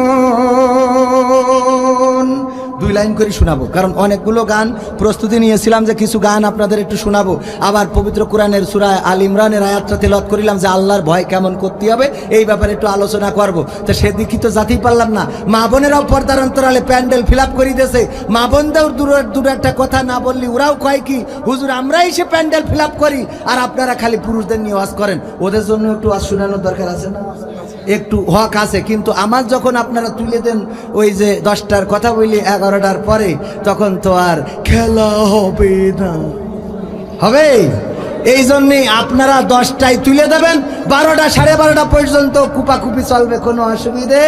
2 লাইন করে শোনাবো, কারণ অনেকগুলো গান প্রস্তুতি নিয়েছিলাম যে কিছু গান আপনাদের একটু শোনাবো। আবার পবিত্র কোরআনের সূরা আল ইমরানের আয়াতটা তেলাওয়াত করিলাম যে আল্লাহর ভয় কেমন করতে হবে, এই ব্যাপারে একটু আলোচনা করব। তো সেদিকে তো যাতেই পারলাম না। মা বোনেরাও পর্দার অন্তরালে প্যান্ডেল ফিল আপ করে দিয়েছে। মা বোনদের দূর একটা কথা না বললি ওরাও কয় কি হুজুর আমরাই সে প্যান্ডেল ফিল আপ করি, আর আপনারা খালি পুরুষদের নিয়ে ওয়াজ করেন। ওদের জন্য একটু ওয়াজ শোনানোর দরকার আছে না? একটু হক আছে, কিন্তু আমার যখন আপনারা তুলে দেন ওই যে 10টার কথা বলি 11টার পরে, তখন তো আর খেলা হবে না, হবে? এই জন্যই আপনারা 10টায় তুলে দেবেন, 12টা 12:30 পর্যন্ত কুপাকুপি চলবে, কোনো অসুবিধে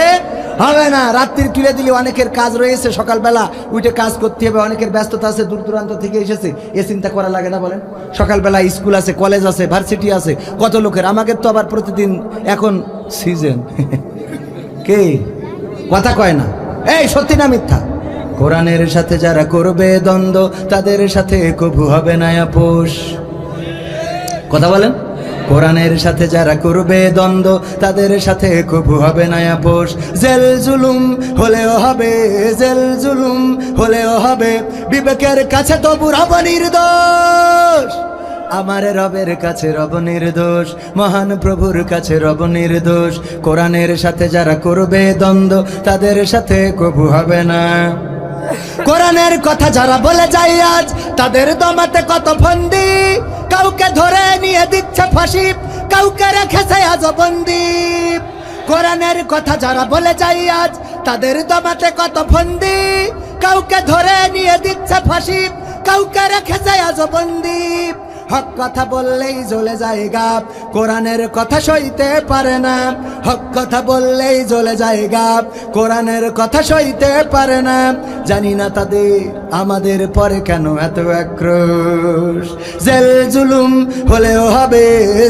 হবে না। রাত্রির তুলে দিলে অনেকের কাজ রয়েছে, সকালবেলা উঠে কাজ করতে হবে, অনেকের ব্যস্ততা আছে, দূর দূরান্ত থেকে এসেছে, এ চিন্তা করা লাগে না বলেন? সকালবেলা স্কুল আছে, কলেজ আছে, ভার্সিটি আছে, কত লোকের। আমাকে তো আবার প্রতিদিন এখন সিজন কে কথা কয় না, এই সত্যি না মিথ্যা? কোরআনের সাথে যারা করবে দ্বন্দ্ব তাদের সাথে কবু হবে না আপোষ। কথা বলেন? কোরআনের সাথে যারা করবে দ্বন্দ্ব তাদের সাথে কবু হবে না আপোষ। জেল জুলুম হলেও হবে, জেল জুলুম হলেও হবে, বিবেকের কাছে তবু রব নির্দোষ। আমার রবের কাছে রব নির্দোষ, মহান প্রভুর কাছে রব নির্দোষ। কোরআনের সাথে যারা করবে দ্বন্দ্ব তাদের সাথে কবু হবে না। কোরআনের কথা যারা বলে যায় আজ তাদের দমাতে কত ফন্দি, কাউকে ধরে নিয়ে দিচ্ছে ফাঁসি, কাউকে রেখেছে আজ বন্দি। কোরআনের কথা যারা বলে যায় আজ তাদের দমাতে কত ফন্দি, কাউকে ধরে নিয়ে দিচ্ছে ফাঁসি, কাউকে রেখেছে আজ বন্দি। হক কথা বললেই জ্বলে যায় গাব, কোরআনের কথা সইতে পারে না। হক কথা বললেই জ্বলে যায় গাব, কোরআনের কথা সইতে পারে না। জানি না তাদের আমাদের পরে কেন এত আক্রোশ। জেল জুলুম হলেও হবে,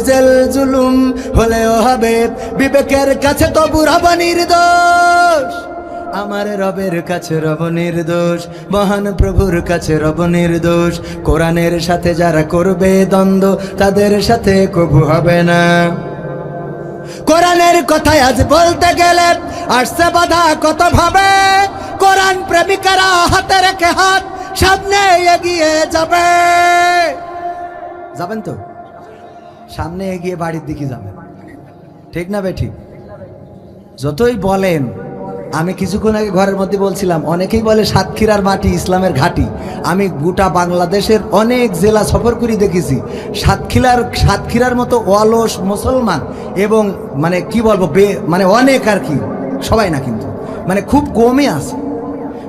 জেল জুলুম হলেও হবে, বিবেকের কাছে তবু রব নির্দোষ। আমার রবের কাছে রব নির্দোষ, মহান প্রভুর কাছে রব নির্দোষ। কোরআনের সাথে যারা করবে দ্বন্দ্ব তাদের সাথে কবু হবে না। কোরআনের কথায় আজ বলতে গেলে আসছে বাধা কত ভাবে, কোরআন প্রেমিকারা হাতে রেখে হাত সামনে এগিয়ে যাবে। যাবেন তো? সামনে এগিয়ে বাড়ির দিকে যাবেন, ঠিক না বেঠিক? যতই বলেন, আমি কিছুক্ষণ আগে ঘরের মধ্যে বলছিলাম, অনেকেই বলে সাতক্ষীরার মাটি ইসলামের ঘাঁটি। আমি গোটা বাংলাদেশের অনেক জেলা সফর করে দেখেছি, সাতক্ষীরার মতো অলস মুসলমান এবং মানে কি বলবো মানে অনেক আর কি, সবাই না কিন্তু মানে খুব কমই আছে।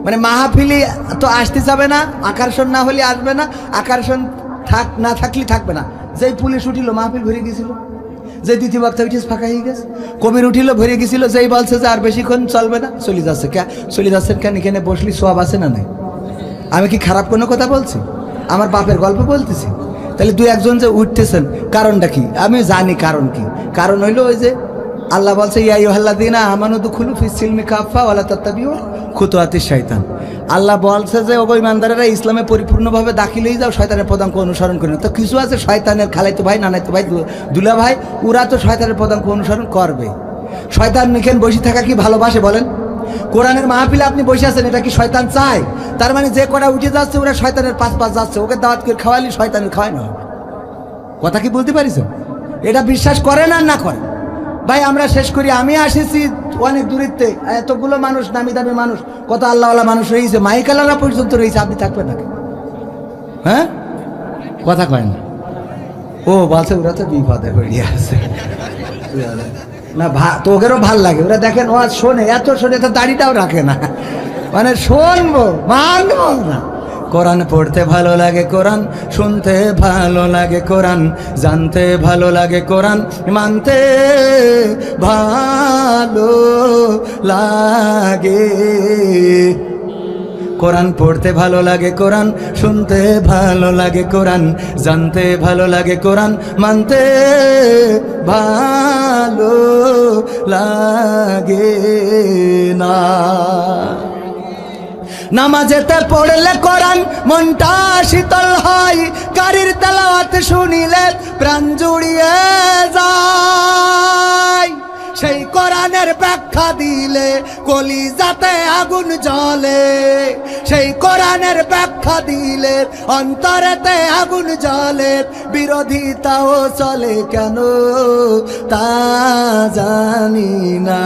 মানে মাহফিলি তো আসতে যাবে না, আকর্ষণ না হলে আসবে না, আকর্ষণ না থাকলে থাকবে না। যেই পুলিশ উঠিল মাহফিল ভরে গেছিল, যে দ্বিতীয় বক্তা উঠে ফাঁকা হয়ে গেছে, কবির উঠিল ভরে গেছিল, যেই বলছে যে আর বেশিক্ষণ চলবে না চলে যাচ্ছে। চলে যাচ্ছেন কেন? এখানে বসলি সব আছে না নাই? আমি কি খারাপ কোনো কথা বলছি? আমার বাপের গল্প বলতেছি। তাহলে দুই একজন যে উঠতেছেন কারণটা কি? আমি জানি কারণ কি। কারণ হইলো ওই যে আল্লাহ বলছে ইয়া আইয়ুহাল্লাযীনা আমানু দুখুলু ফিস সিলমি কাফা ওয়ালা তাত্তাবিউ খুতুওয়াতিশ শাইতান। আল্লাহ বলছে যে ওগো ইমানদারেরা ইসলামে পরিপূর্ণভাবে দাখিলেই যাও, শয়তানের পদাঙ্ক অনুসরণ করে না। তো কিছু আছে শয়তানের খালাইতো ভাই, নানাইতো ভাই, দুলা ভাই, ওরা তো শয়তানের পদাঙ্ক অনুসরণ করবে। শয়তান নিখেন বসে থাকা কি ভালোবাসে বলেন? কোরআনের মাহফিলে আপনি বসে আছেন, এটা কি শয়তান চায়? তার মানে যে কটা উঠে যাচ্ছে ওরা শয়তানের পাশ যাচ্ছে, ওকে দাওয়াত করে খাওয়ালি শয়তানের খাওয়াই না। কথা কি বলতে পারিস? এটা বিশ্বাস করেন আর না করে ভাই, আমরা শেষ করি। আমি আসেছি অনেক দূরিত্বে, এতগুলো মানুষ, নামি দামি মানুষ, কত আল্লাহওয়ালা মানুষ রয়েছে, মাইকালারা পর্যন্ত রয়েছে, আপনি থাকবেন না? হ্যাঁ, কথা কয় না। ও বলছে ওরা তো বিপদে হয়ে আছে না, তোকেরও ভাল লাগে। ওরা দেখেন ও শোনে, এত শোনে তো দাড়িটাও রাখে না, মানে শুনবো মানবো না। কোরআন পড়তে ভালো লাগে, কোরআন শুনতে ভালো লাগে, কোরআন জানতে ভালো লাগে, কোরআন মানতে ভালো লাগে। কোরআন পড়তে ভালো লাগে, কোরআন শুনতে ভালো লাগে, কোরআন জানতে ভালো লাগে, কোরআন মানতে ভালো লাগে না। নামাজেতে পড়লে কোরআন মনটা শীতল হয়, কারির তেলাওয়াত শুনিলে প্রাণ জুড়িয়ে যায়। সেই কোরআনের ব্যাখ্যা দিলে কলিজাতে আগুন জ্বলে, সেই কোরআনের ব্যাখ্যা দিলে অন্তরেতে আগুন জ্বলে। বিরোধিতাও চলে কেন তা জানি না।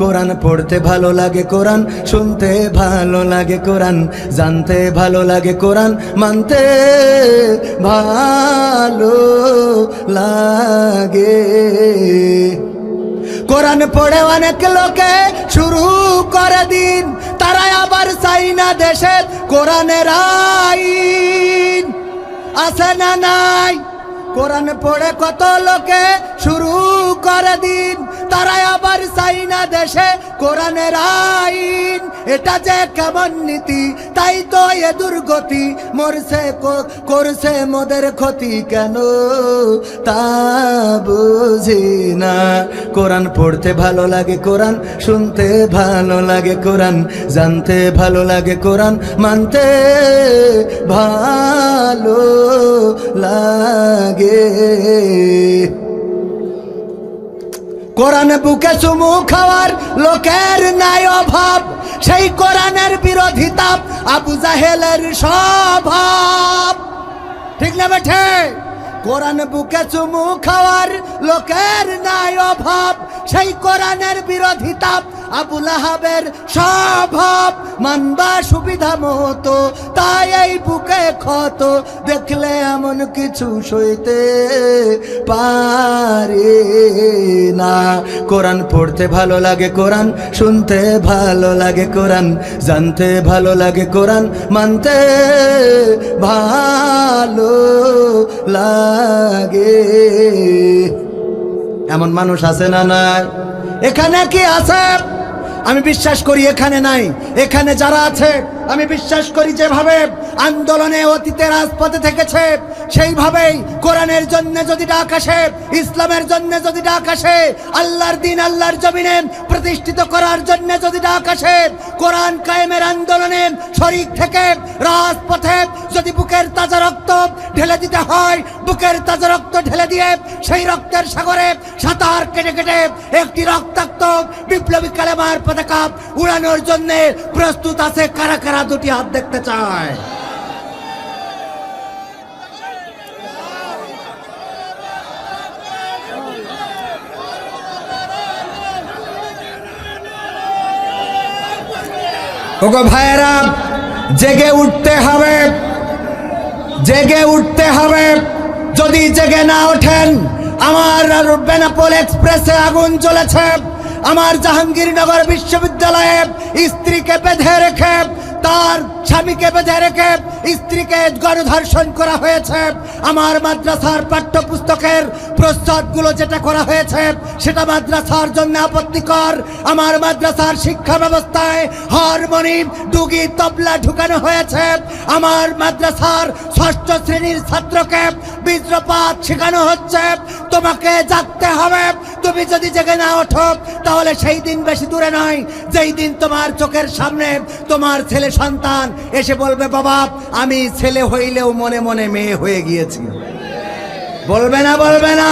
কোরআন পড়তে ভালো লাগে, কোরআন শুনতে ভালো লাগে, কোরআন জানতে ভালো লাগে, কোরআন মানতে ভালো লাগে। কোরআন পড়ে অনেক লোকে শুরু করে দিন, তারা আবার চাই না দেশে কোরআনের আইন আছে না নাই? কোরআন পড়ে কত লোকে শুরু করে দিন, তারা আবার চাই না দেশে কোরআনের আইন। এটা যে কেমন নীতি, তাই তো এ দুর্গতি, মরছে করছে মোদের ক্ষতি কেন তা বুঝি না। কোরআন পড়তে ভালো লাগে, কোরআন শুনতে ভালো লাগে, কোরআন জানতে ভালো লাগে, কোরআন মানতে ভালো লাগে। কোরআন বুকে চুমু খাওয়ার লোকের নাই অভাব, সেই কোরআনের বিরোধিতা আবু জাহেলের স্বভাব। ঠিক না বেঠে? কোরআন বুকে চুমু খাওয়ার লোকের নাই অভাব, সেই কোরআনের বিরোধিতা আবু লাহাবের স্বভাব। মানবা সুবিধা মতো তাই এই বুকে ক্ষত, দেখলে এমন কিছু সইতে পারে না। কোরআন পড়তে ভালো লাগে, কোরআন শুনতে ভালো লাগে, কোরআন জানতে ভালো লাগে, কোরআন মানতে ভালো লাগে। এমন মানুষ আছে না নাই? এখানে কি আছে? আমি বিশ্বাস করি এখানে নাই। এখানে যারা আছে আমি বিশ্বাস করি যেভাবে আন্দোলনে অতীতে রাজপথে থেকেছে সেইভাবেই কোরআনের জন্য যদি ডাক আসে, ইসলামের জন্য যদি ডাক আসে, আল্লাহর দিন আল্লাহর জমিনে প্রতিষ্ঠিত করার জন্য যদি ডাক আসে, কোরআন কায়েমের আন্দোলনে শরীক থেকে রাজপথে যদি বুকের তাজা রক্ত ঢেলে দিতে হয়, বুকের তাজা রক্ত ঢেলে দিয়ে সেই রক্তের সাগরে সাঁতার কেটে কেটে একটি রক্তাক্ত বিপ্লবী কালেমার পতাকা উড়ানোর জন্য প্রস্তুত আছে কারা কারা? দুটি হাত দেখতে চায়। ওগো ভাইয়েরা, জেগে উঠতে হবে, জেগে উঠতে হবে। যদি জেগে না ওঠেন, আমার বেনাপোল এক্সপ্রেসে আগুন জ্বলেছে, আমার জাহাঙ্গীরনগর বিশ্ববিদ্যালয়ে স্ত্রীকে বেঁধে রেখে, তার স্বামীকে বেঁধে রেখে স্ত্রীকে গণধর্ষণ করা হয়েছে। আমার মাদ্রাসার পাঠ্যপুস্তকের প্রস্তাবগুলো যেটা করা হয়েছে সেটা মাদ্রাসার জন্য আপত্তিকর। আমার মাদ্রাসার শিক্ষা ব্যবস্থায় হারমোনিয়াম, ডুগি, তবলা ঢুকানো হয়েছে। আমার মাদ্রাসার ষষ্ঠ শ্রেণীর ছাত্রকে বীজ্রপাত শেখানো হচ্ছে। তোমাকে জাগতে হবে। তুমি যদি জেগে না ওঠো তাহলে সেই দিন বেশি দূরে নয় যেই দিন তোমার চোখের সামনে তোমার ছেলে সন্তান এসে বলবে, বাবা আমি ছেলে হইলেও মনে মনে মেয়ে হয়ে গিয়েছি। বলবে না? বলবে না?